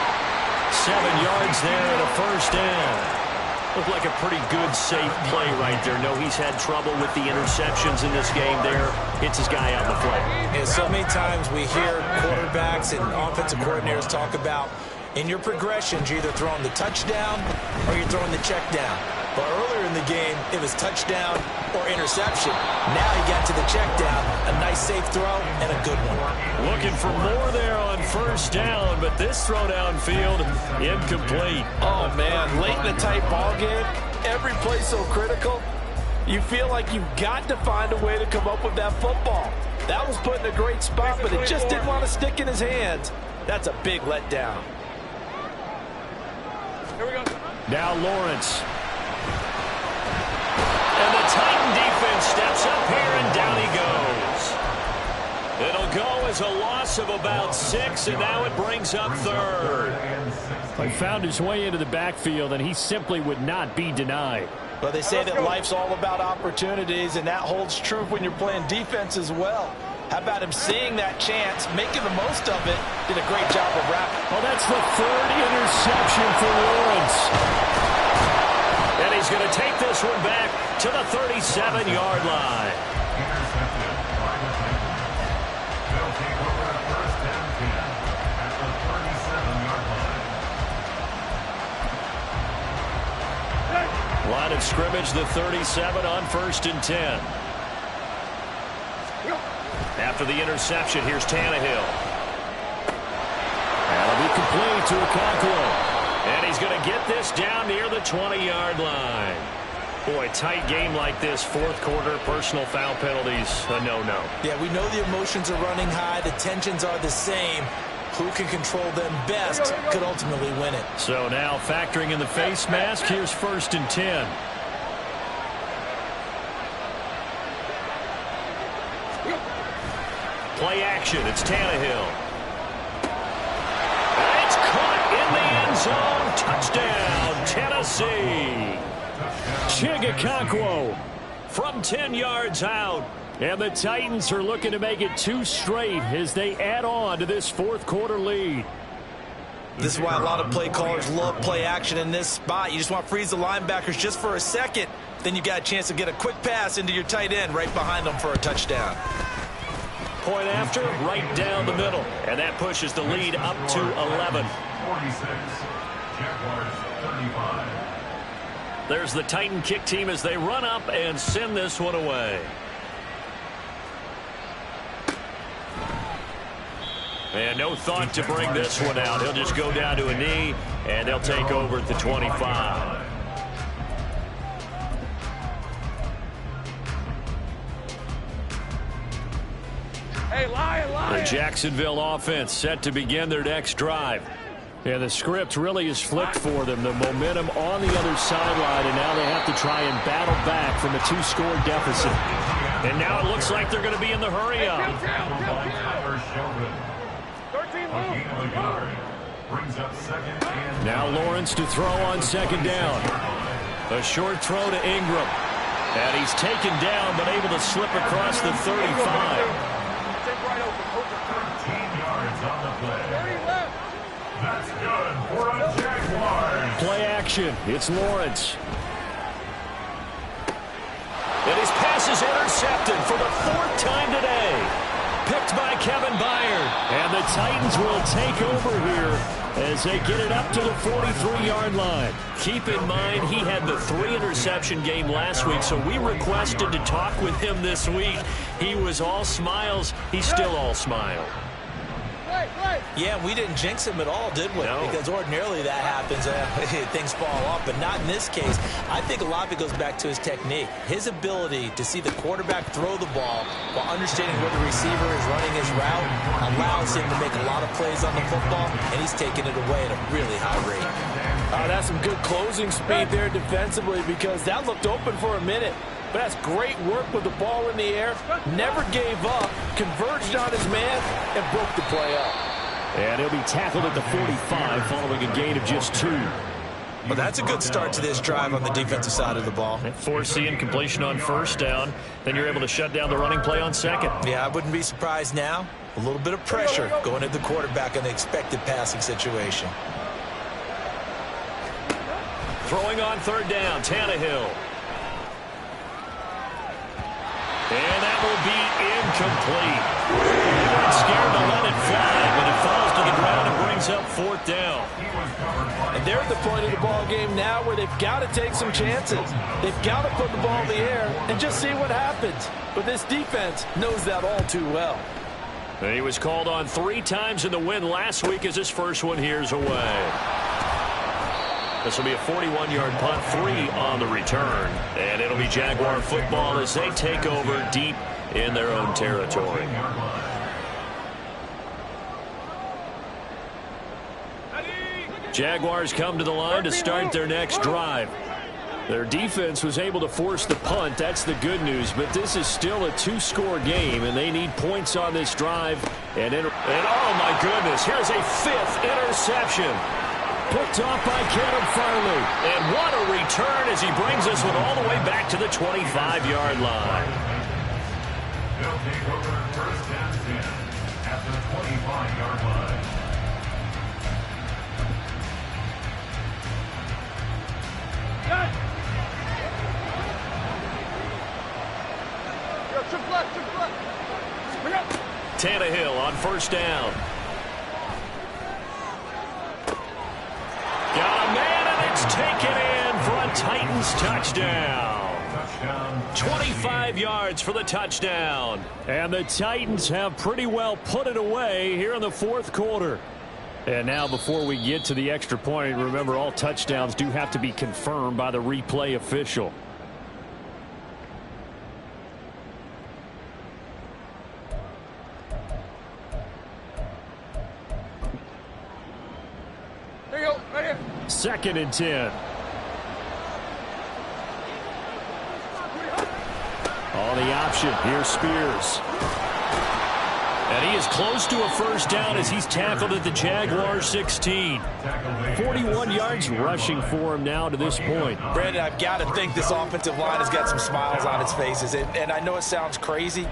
7 yards there and a first down. Looked like a pretty good, safe play right there. No, he's had trouble with the interceptions in this game there. Hits his guy out in the flat. Yeah, so many times we hear quarterbacks and offensive coordinators talk about in your progressions, you're either throwing the touchdown or you're throwing the check down. But earlier in the game, it was touchdown or interception. Now he got to the check down, a nice safe throw, and a good one. Looking for more there on first down, but this throw downfield, incomplete. Oh, man, late in a tight ball game, every play so critical, you feel like you've got to find a way to come up with that football. That was put in a great spot, but it just didn't want to stick in his hands. That's a big letdown. Here we go. Now Lawrence. And the Titan defense steps up here, and down he goes. It'll go as a loss of about 6, and now it brings up 3rd. He found his way into the backfield, and he simply would not be denied. Well, they say that life's all about opportunities, and that holds true when you're playing defense as well. How about him seeing that chance, making the most of it, did a great job of wrapping. Well, that's the 3rd interception for Lawrence. And he's going to take this one back to the 37-yard line. Intercepted by the Titans. They'll take over the 1st and 10 at the 37-yard line. Line of scrimmage, the 37 on 1st and 10. After the interception, here's Tannehill. That'll be complete to Okonkwo. And he's going to get this down near the 20-yard line. Boy, tight game like this, 4th quarter, personal foul penalties, a no-no. Yeah, we know the emotions are running high. The tensions are the same. Who can control them best could ultimately win it. So now factoring in the face mask, here's 1st and 10. Play action, it's Tannehill. And it's caught in the end zone. Touchdown, Tennessee. Okonkwo from 10 yards out. And the Titans are looking to make it 2 straight as they add on to this 4th quarter lead. This is why a lot of play callers love play action in this spot. You just want to freeze the linebackers just for a second. Then you got a chance to get a quick pass into your tight end right behind them for a touchdown. Point after, right down the middle. And that pushes the lead up to 11. 46. Jaguars 35. There's the Titan kick team as they run up and send this one away. And no thought to bring this one out. He'll just go down to a knee, and they'll take over at the 25. Hey, Lion. The Jacksonville offense set to begin their next drive. And the script really is flipped for them. The momentum on the other sideline, and now they have to try and battle back from a 2-score deficit. And now it looks like they're going to be in the hurry up. Now Lawrence to throw on second down. A short throw to Ingram. And he's taken down, but able to slip across the 35. 13 yards on the play. That's good for a Jaguars. Play action. It's Lawrence. And his pass is intercepted for the 4th time today. Picked by Kevin Byard. And the Titans will take over here as they get it up to the 43-yard line. Keep in mind, he had the 3-interception game last week, so we requested to talk with him this week. He was all smiles. He's still all smile. Yeah, we didn't jinx him at all, did we? No. Because ordinarily that happens. Things fall off, but not in this case. I think a lot of it goes back to his technique. His ability to see the quarterback throw the ball while understanding where the receiver is running his route allows him to make a lot of plays on the football, and he's taking it away at a really high rate. That's some good closing speed there defensively, because that looked open for a minute. But that's great work with the ball in the air. Never gave up, converged on his man, and broke the play up. And he'll be tackled at the 45 following a gain of just 2. Well, that's a good start to this drive on the defensive side of the ball. Force the incompletion on first down. Then you're able to shut down the running play on second. Yeah, I wouldn't be surprised now. A little bit of pressure going at the quarterback in the expected passing situation. Throwing on third down, Tannehill. And that will be incomplete. They weren't scared to let it fly, but it falls to the ground and brings up 4th down. And they're at the point of the ball game now where they've got to take some chances. They've got to put the ball in the air and just see what happens. But this defense knows that all too well. He was called on 3 times in the win last week as his first one here's away. This will be a 41-yard punt, 3 on the return. And it'll be Jaguar football as they take over deep in their own territory. Jaguars come to the line to start their next drive. Their defense was able to force the punt. That's the good news. But this is still a 2-score game, and they need points on this drive. And oh, my goodness, here's a 5th interception. Picked off by Caleb Farley. And what a return as he brings us all the way back to the 25-yard line. They'll take over first and 10 at the 25-yard line. Tannehill on first down. Got a man, and it's taken in for a Titans touchdown. 25 yards for the touchdown. And the Titans have pretty well put it away here in the 4th quarter. And now before we get to the extra point, remember all touchdowns do have to be confirmed by the replay official. There you go, right here. 2nd and 10. On the option, here's Spears. And he is close to a first down as he's tackled at the Jaguars 16. 41 yards rushing for him now to this point. Brandon, I've got to think this offensive line has got some smiles on its faces. And I know it sounds crazy,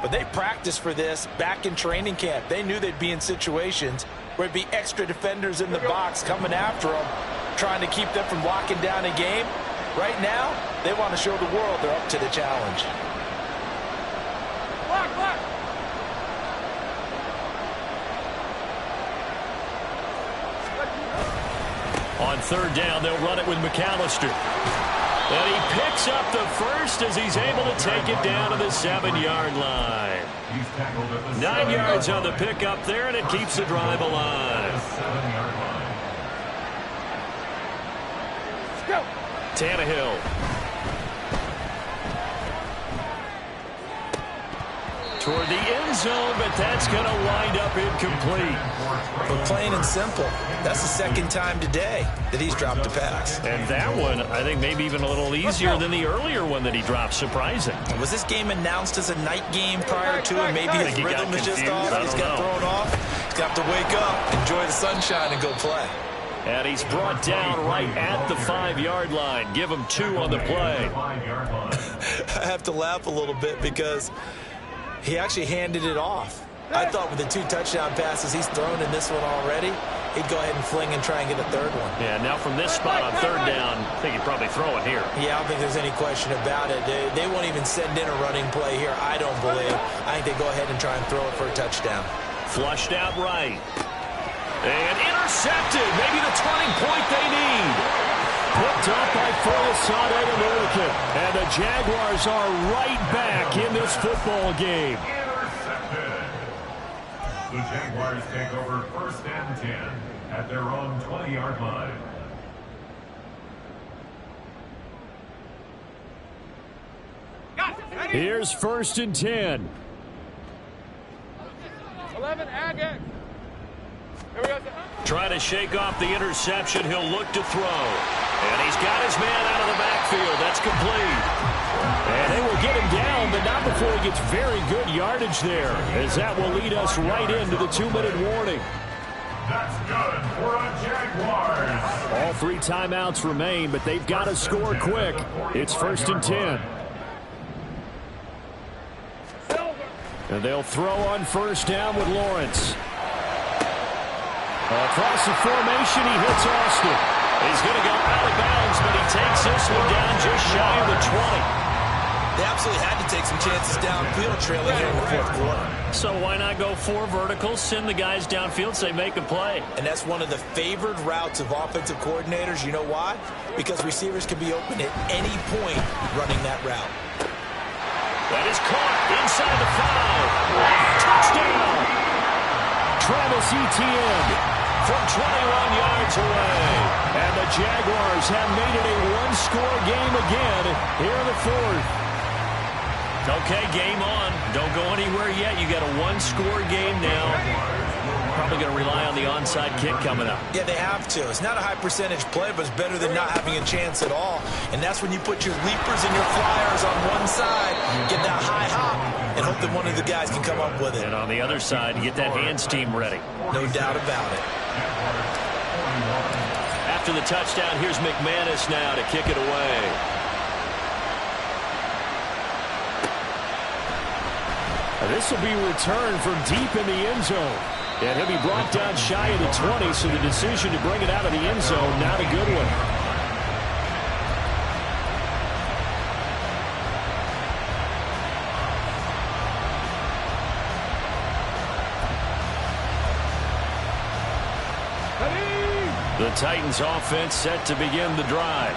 but they practiced for this back in training camp. They knew they'd be in situations where it'd be extra defenders in the box coming after them, trying to keep them from locking down a game. Right now, they want to show the world they're up to the challenge. Block, block. On third down, they'll run it with McAllister. And he picks up the first as he's able to take it down to the 7-yard line. 9 yards on the pickup there, and it keeps the drive alive. Tannehill. toward the end zone, but that's going to wind up incomplete. But plain and simple, that's the second time today that he's dropped a pass. And that one, I think, maybe even a little easier than the earlier one that he dropped. Surprising. Was this game announced as a night game prior to it? Maybe his rhythm is just off. He's got thrown off. He's got to wake up, enjoy the sunshine, and go play. And he's brought down right at the 5-yard line. Give him 2 on the play. I have to laugh a little bit because he actually handed it off. I thought with the 2 touchdown passes he's thrown in this one already, he'd go ahead and fling and try and get a third one. Yeah, now from this spot on 3rd down, I think he'd probably throw it here. Yeah, I don't think there's any question about it. They won't even send in a running play here, I don't believe. I think they go ahead and try and throw it for a touchdown. Flushed out right. And intercepted. Maybe the turning point they need. Picked up by Folasade American. And the Jaguars are right back in this football game. Intercepted. The Jaguars take over 1st and 10 at their own 20-yard line. Here's 1st and 10. 11, Agate. Here we go. Trying to shake off the interception. He'll look to throw. And he's got his man out of the backfield. That's complete. And they will get him down, but not before he gets very good yardage there, as that will lead us right into the 2-minute warning. That's good for a Jaguars. All 3 timeouts remain, but they've got to score quick. It's 1st and 10. And they'll throw on 1st down with Lawrence. Across the formation, he hits Austin. He's going to go out of bounds, but he takes this one down just shy of the 20. They absolutely had to take some chances downfield trailing here in the 4th quarter. So why not go 4 verticals, send the guys downfield, say make a play? And that's one of the favored routes of offensive coordinators. You know why? Because receivers can be open at any point running that route. That is caught inside the 5. Touchdown! Travis Etienne from 21 yards away. And the Jaguars have made it a 1-score game again here in the 4th. Okay, game on. Don't go anywhere yet. You got a 1-score game now. Probably going to rely on the onside kick coming up. Yeah, they have to. It's not a high percentage play, but it's better than not having a chance at all. And that's when you put your leapers and your flyers on one side, get that high hop, and hope that one of the guys can come up with it. And on the other side, get that hands team ready. No doubt about it. After the touchdown, here's McManus now to kick it away. This will be returned from deep in the end zone. And he'll be brought down shy of the 20, so the decision to bring it out of the end zone, not a good one. The Titans offense set to begin the drive.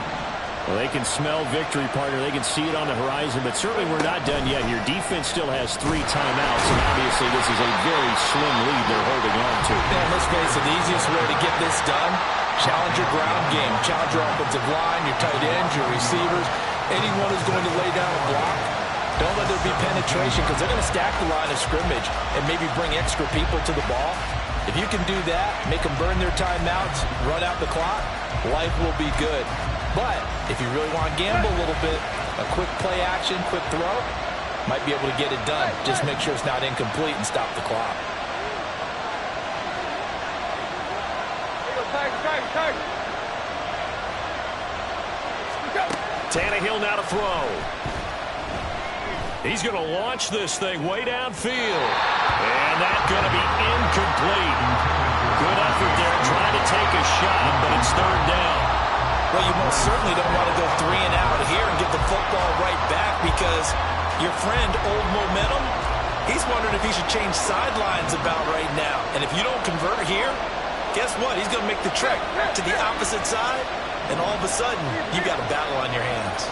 Well, they can smell victory, partner. They can see it on the horizon, but certainly we're not done yet here. Defense still has 3 timeouts, and obviously this is a very slim lead they're holding on to. And let's face it, the easiest way to get this done, challenge your ground game, challenge your offensive line, your tight ends, your receivers, anyone who's going to lay down a block. Don't let there be penetration, because they're going to stack the line of scrimmage and maybe bring extra people to the ball. If you can do that, make them burn their timeouts, run out the clock, life will be good. But if you really want to gamble a little bit, a quick play action, quick throw, might be able to get it done. Just make sure it's not incomplete and stop the clock. Tannehill now to throw. He's going to launch this thing way downfield. And that's going to be incomplete. Good effort there trying to take a shot, but it's 3rd down. Well, you most certainly don't want to go 3 and out here and get the football right back, because your friend, Old Momentum, he's wondering if he should change sidelines about right now. And if you don't convert here, guess what? He's going to make the trek to the opposite side, and all of a sudden, you've got a battle on your hands.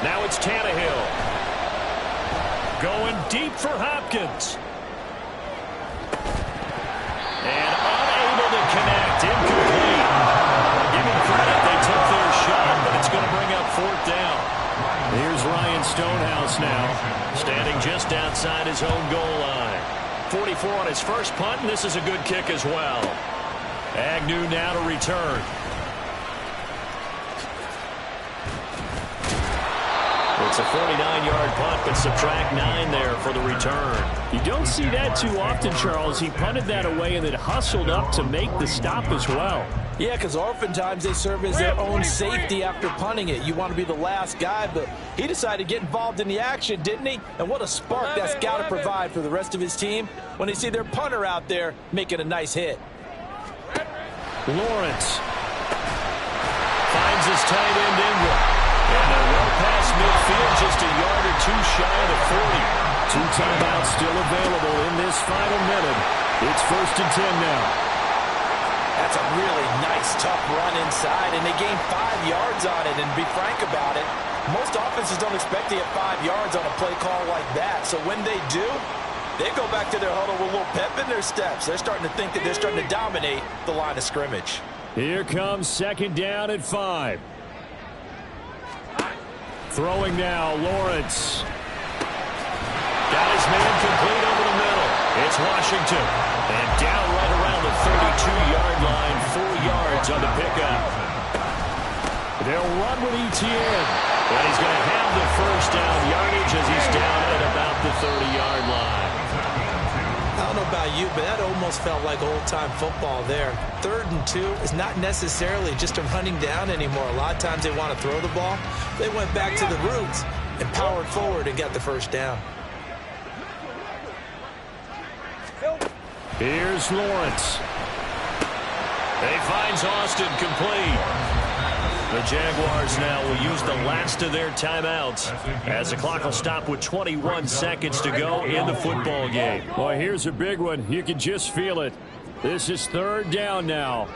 Now it's Tannehill. Going deep for Hopkins. And unable to connect. Incomplete. Give him credit. They took their shot, but it's going to bring up 4th down. Here's Ryan Stonehouse now, standing just outside his own goal line. 44 on his first punt, and this is a good kick as well. Agnew now to return. It's a 49-yard punt, but subtract 9 there for the return. You don't see that too often, Charles. He punted that away and then hustled up to make the stop as well. Yeah, because oftentimes they serve as their own safety after punting it. You want to be the last guy, but he decided to get involved in the action, didn't he? And what a spark that's got to provide for the rest of his team when they see their punter out there making a nice hit. Lawrence finds his tight end Ingram. And a well past midfield, just a yard or two shy of the 40. 2 timeouts still available in this final minute. It's 1st and 10 now. That's a really nice, tough run inside, and they gained 5 yards on it. And to be frank about it, most offenses don't expect to get 5 yards on a play call like that. So when they do, they go back to their huddle with a little pep in their steps. They're starting to think that they're starting to dominate the line of scrimmage. Here comes 2nd down and 5. Throwing now, Lawrence. Got his man complete over the middle. It's Washington. And down right around the 32-yard line, 4 yards on the pickup. They'll run with Etienne. And he's going to have the first down yardage as he's down at about the 30-yard line. I don't know about you, but that almost felt like old-time football there. 3rd and 2 is not necessarily just a running down anymore. A lot of times they want to throw the ball. They went back to the roots and powered forward and got the first down. Here's Lawrence. He finds Austin complete. The Jaguars now will use the last of their timeouts as the clock will stop with 21 seconds to go in the football game. Boy, here's a big one. You can just feel it. This is 3rd down now.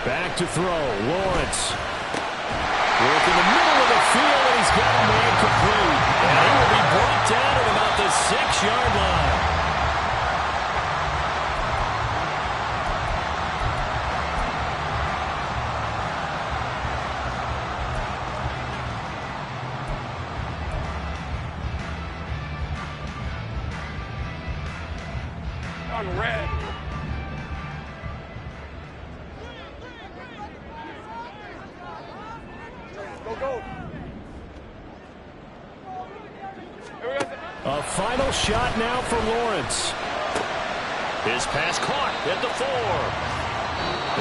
Back to throw. Lawrence. Work in the middle of the field, and he's got a man complete. And he will be brought down at about the 6-yard line. Red. Go. A final shot now for Lawrence. His pass caught at the 4.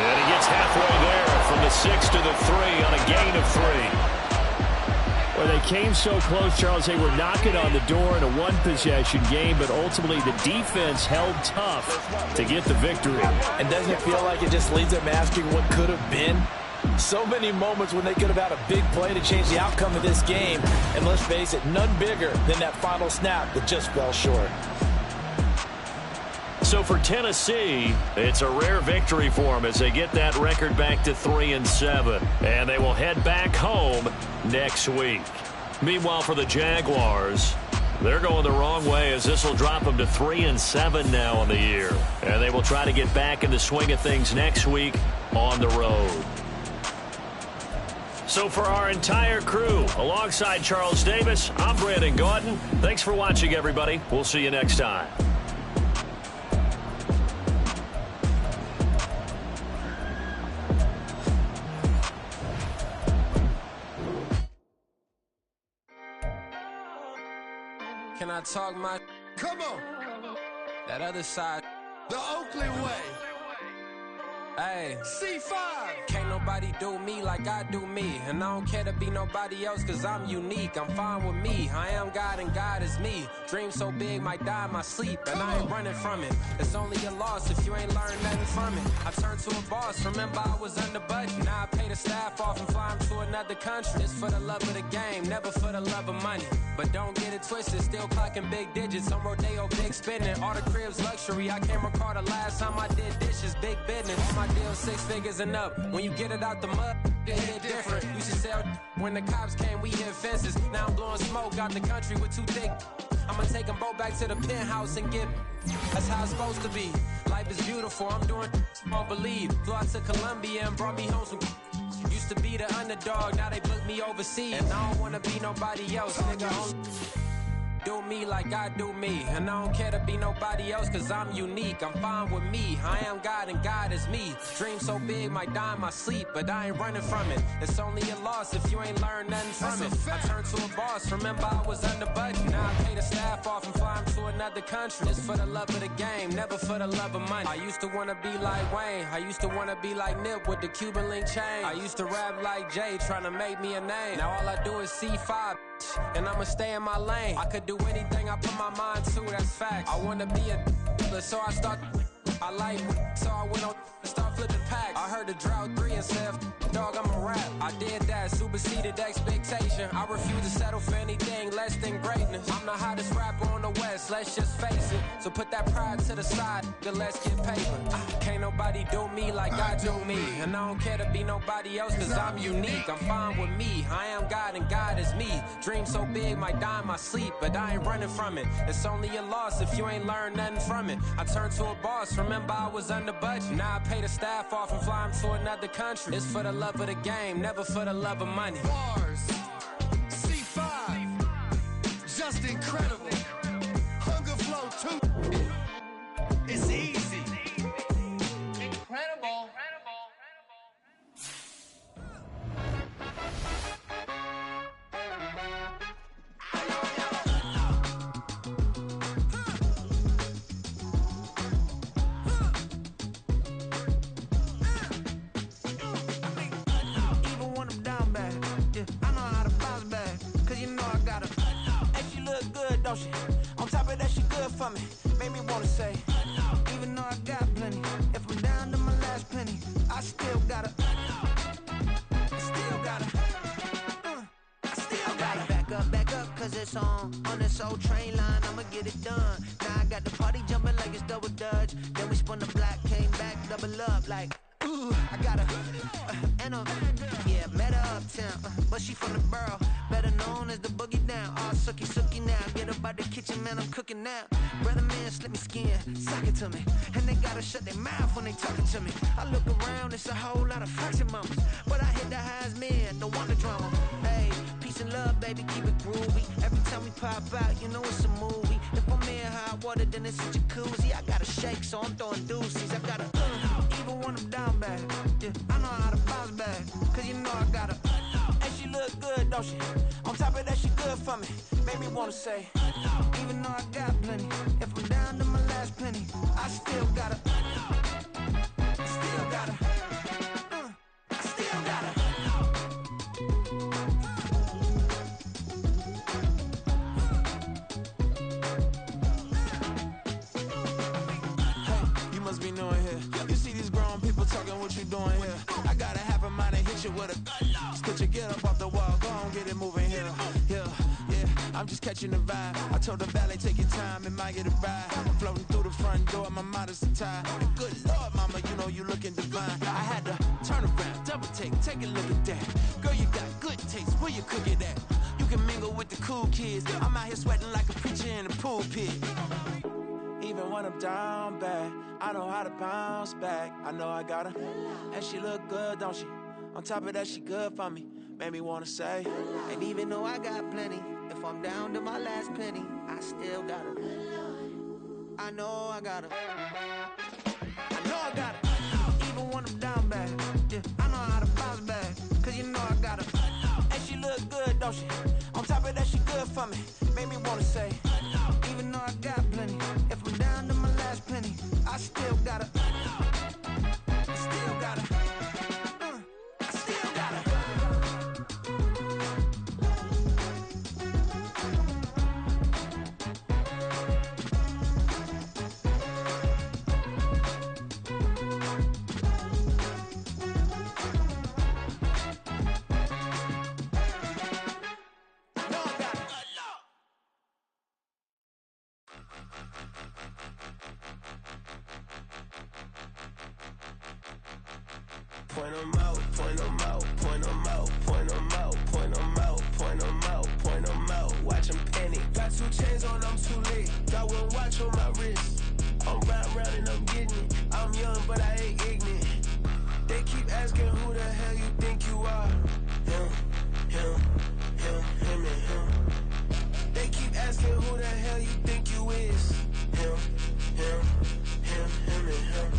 And he gets halfway there from the 6 to the 3 on a gain of 3. Well, they came so close, Charles. They were knocking on the door in a one-possession game, but ultimately the defense held tough to get the victory. And doesn't it feel like it just leaves them asking what could have been? So many moments when they could have had a big play to change the outcome of this game. And let's face it, none bigger than that final snap that just fell short. So for Tennessee, it's a rare victory for them as they get that record back to 3-7. And they will head back home next week. Meanwhile, for the Jaguars, they're going the wrong way as this will drop them to 3-7 now on the year. And they will try to get back in the swing of things next week on the road. So for our entire crew, alongside Charles Davis, I'm Brandon Gaudin. Thanks for watching, everybody. We'll see you next time. Can I talk my... Come on, That other side... the Oakley way. Hey. C5. Can't nobody do me like I do me. And I don't care to be nobody else cause I'm unique. I'm fine with me. I am God and God is me. Dream so big might die in my sleep. And I ain't running from it. It's only a loss if you ain't learned nothing from it. I turned to a boss. Remember I was under budget. Now I pay the staff off and fly them to another country. It's for the love of the game, never for the love of money. But don't get it twisted. Still clocking big digits. On Rodeo, big spending. All the cribs luxury. I can't recall the last time I did dishes. Big business. My deal 6 figures and up. When you get it out the mud, it hit different. Used to sell when the cops came, we hit fences. Now I'm blowing smoke out the country with 2 thick. I'ma take them both back to the penthouse and get. That's how it's supposed to be. Life is beautiful. I'm doing won't believe. Flew out to Colombia and brought me home some. Used to be the underdog, now they book me overseas. And I don't wanna be nobody else, nigga. Do me like I do me, and I don't care to be nobody else, cause I'm unique. I'm fine with me, I am God and God is me. Dream so big, might die in my sleep, but I ain't running from it. It's only a loss if you ain't learned nothing from it. I turned to a boss, remember I was under budget. Now I pay the staff off and fly 'em to another country. It's for the love of the game, never for the love of money. I used to wanna be like Wayne, I used to wanna be like Nip with the Cuban link chain. I used to rap like Jay, trying to make me a name. Now all I do is C5, and I'ma stay in my lane. I could do anything I put my mind to, that's facts. I wanna be a so I start. I like so I went on and start flipping packs. I heard the drought 3 and said, dog, I'm a rap. I did that, superseded expectation. I refuse to settle for anything less than greatness. I'm the hottest rapper on the West, let's just face it. So put that pride to the side, then let's get paper. Can't nobody do me like I do me. And I don't care to be nobody else, cause I'm unique. I'm fine with me, I am God and God is me. Dream so big, might die in my sleep, but I ain't running from it. It's only a loss if you ain't learned nothing from it. I turned to a boss, remember I was under budget. Now I pay the staff off and fly 'em to another country. It's for the love of the game, never for the love of money. Bars, C5, just incredible. Hunger Flow 2, it's easy. Incredible. Don't she? On top of that, she good for me. Made me wanna say, even though I got plenty, if I'm down to my last penny, I still gotta, back up, cause it's on this old train line, I'ma get it done. Now I got the party jumping like it's double dutch. Then we spun the block, came back, double up like, ooh, I got a, and a, yeah, met her uptown, but she from the borough, better known as the boogie down. All sookie now, get up out the kitchen, man, I'm cooking now. Brother man, slip me skin, sock it to me, and they gotta shut their mouth when they talking to me. I look around, it's a whole lot of flirting mamas, but I hit the highs, man, don't want the drama. Hey, peace and love, baby, keep it groovy. Every time we pop out, you know it's a movie. If I'm in hot water, then it's a jacuzzi. I gotta shake, so I'm throwing deuces. I gotta, even when I'm down bad, yeah, I know how to bounce back, cause you know I gotta, and she look good, don't she? On top of that, she good for me. Made me wanna say, even though I got plenty, if I'm down to my last penny, I still gotta, be knowing here. You see these grown people talking, what you doing here? I gotta have a mind and hit you with a could you get up off the wall, go on, get it moving here. Yeah, I'm just catching the vibe. I told the valet, take your time, it might get a ride. I'm floating through the front door, my modest attire. And good Lord, mama, you know you looking divine. I had to turn around, double take a look at that. Girl, you got good taste, where you cook it at? You can mingle with the cool kids. I'm out here sweating like a preacher in the pulpit. Even when I'm down bad, I know how to bounce back. I know I got her, and she look good, don't she? On top of that, she good for me. Made me wanna say, and even though I got plenty, if I'm down to my last penny, I still got her. I know I got her. I know I got her. Even when I'm down bad, yeah, I know how to bounce back, cause you know I got her. And she look good, don't she? On top of that, she good for me. Made me wanna say, even though I got plenty, if I'm down to my last penny, I still got her. Still got her. Still got her. Point 'em out, point 'em out, point 'em out, point 'em out, point 'em out, point 'em out, point 'em out. Watch 'em panic. Got 2 chains on, I'm too late. Got 1 watch on my wrist. I'm round and I'm getting it. I'm young, but I ain't ignorant. They They keep asking who the hell you think you are. Him, and him. They keep asking who the hell you think you is. Him, and him.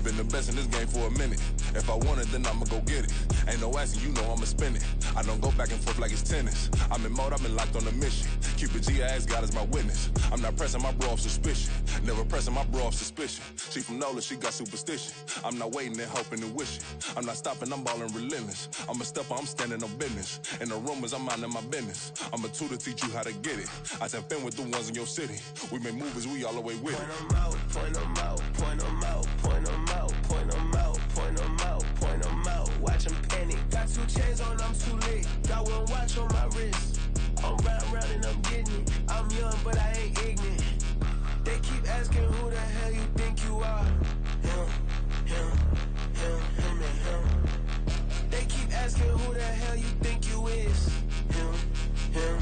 Been the best in this game for a minute. If I want it, then I'ma go get it. Ain't no asking, you know I'ma spin it. I don't go back and forth like it's tennis. I'm in mode, I've been locked on a mission. Cupid G, I ask God as my witness. I'm not pressing my bro off suspicion. Never pressing my bro off suspicion. She from NOLA, she got superstition. I'm not waiting and hoping and wishing. I'm not stopping, I'm balling relentless. I'm a stepper, I'm standing on business. In the rumors, I'm minding my business. I'm a tutor, teach you how to get it. I tap in with the ones in your city. We make movies, we all the way with it. Point them out, point them out, point them out, point them out, point them out, point them out, point them out. Watch them panic. Got 2 chains on, I'm too late. Got 1 watch on my wrist. I'm round and I'm getting it. I'm young, but I ain't ignorant. They keep asking who the hell you think you are. Him, and him. They keep asking who the hell you think you is. Him, and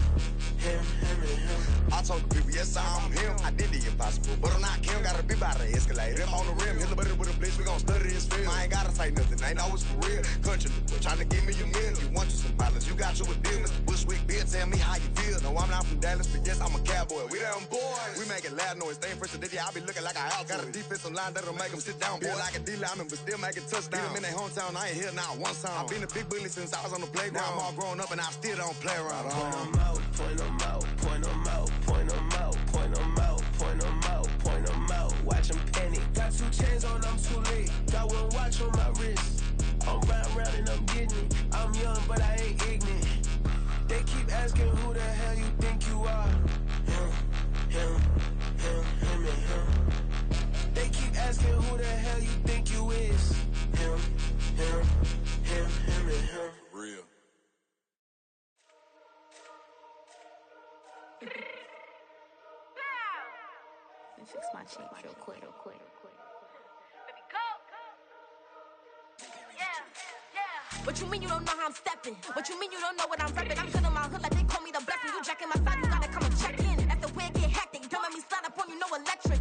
him. I told the people, yes, I'm him. I did the impossible, but I'm not Kim. Gotta be by the escalator. Him on the rim, hit the butter with a blitz. We gon' study his film. I ain't gotta say nothing, ain't always for real. Country, trying to give me a meal. You want you some pilots, you got you a deal. Mr. Bushwick, Bill, tell me how you feel. No, I'm not from Dallas, but yes, I'm a cowboy. We them boys. We making loud noise. Staying fresh today, I be looking like a house. Got a defensive line that'll make them sit down. Feel like a D-lineman, but still making touchdowns. Beat them in their hometown, I ain't here now one time. I've been a big bully since I was on the playground. Now I'm all grown up and I still don't play around. Point them out, point them out, point them out, point them out, point them out, point them out, point them out. Watch them panic. Got 2 chains on, I'm too late. Got 1 watch on my wrist. I'm round and I'm getting it. I'm young, but I ain't ignorant. They keep asking who the hell you think you are. Him, and him. They keep asking who the hell you think you is. Him, and him. Real. Let me fix my change real quick. What you mean you don't know how I'm stepping? What you mean you don't know what I'm repping? I'm feeling my hood like they call me the blessing. You jacking my side, you gotta come and check in. That's the way it get hectic. Don't make me slide up on you, no electric.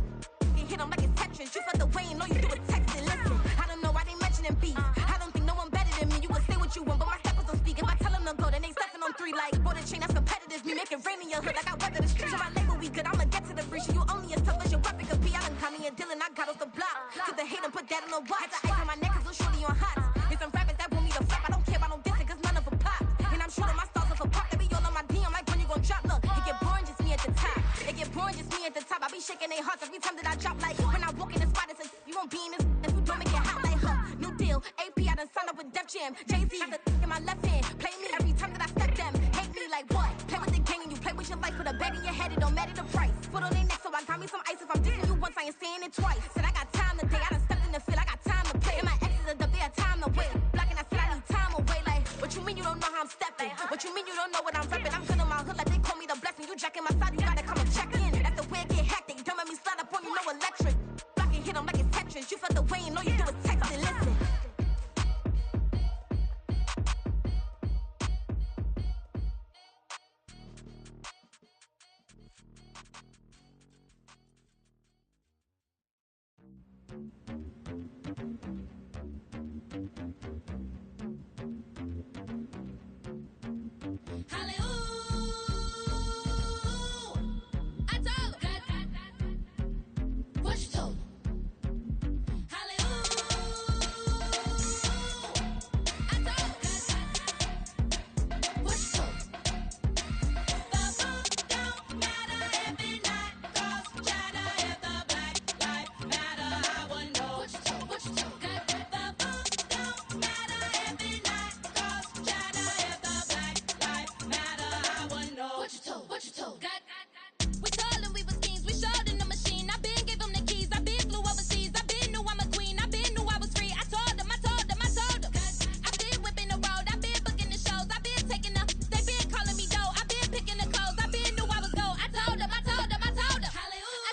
You hit them like it's Tetris. You felt the way and all you do is text it. Listen, I don't know why they mentioning beef. I don't think no one better than me. You can say what you want, but my steppers don't speak. If I tell them to go, then they stepping on 3 like border chain. That's competitive. Me make it rain in your hood like I weather the streets. So my label we good. I'ma get to the breach. You only as tough as your weapon could be. I done caught me a deal and I got off the block. Cause the hate and put that on the watch. Had the ice on my neck cause I'm shorty on hot. There's some rappers that want me to flop. I don't care about no dissing cause none of them pop. And I'm shooting my stars off a pop. They be all on my DM like when you gon' drop. Look, it get boring just me at the top. It get boring just me at the top. I be shaking their hearts every time that I drop. Like when I walk in the spot, it says you won't be in this if you don't make it hot like her. New deal, AP, I done signed up with Def Jam. Jay-Z has the in my left hand. Play me every time that I step them. Hate me like what? Play with the gang and you play with your life. Put a bag in your head, it don't matter the price. Foot on their neck, so I got me some ice. If I'm dissing you once, I ain't saying it twice. Said I got time today, I done stepped in the field, I got time to play. And my exes are up there, time to wait. Blocking, I said I need time away. Like, what you mean you don't know how I'm stepping? What you mean you don't know what I'm repping? I'm feeling my hood like they call me the blessing. You jacking my side, you gotta come and check in. That's the way it get hectic. Don't make me slide up on you, no electric. Blocking, hit them like it's Tetris. You felt the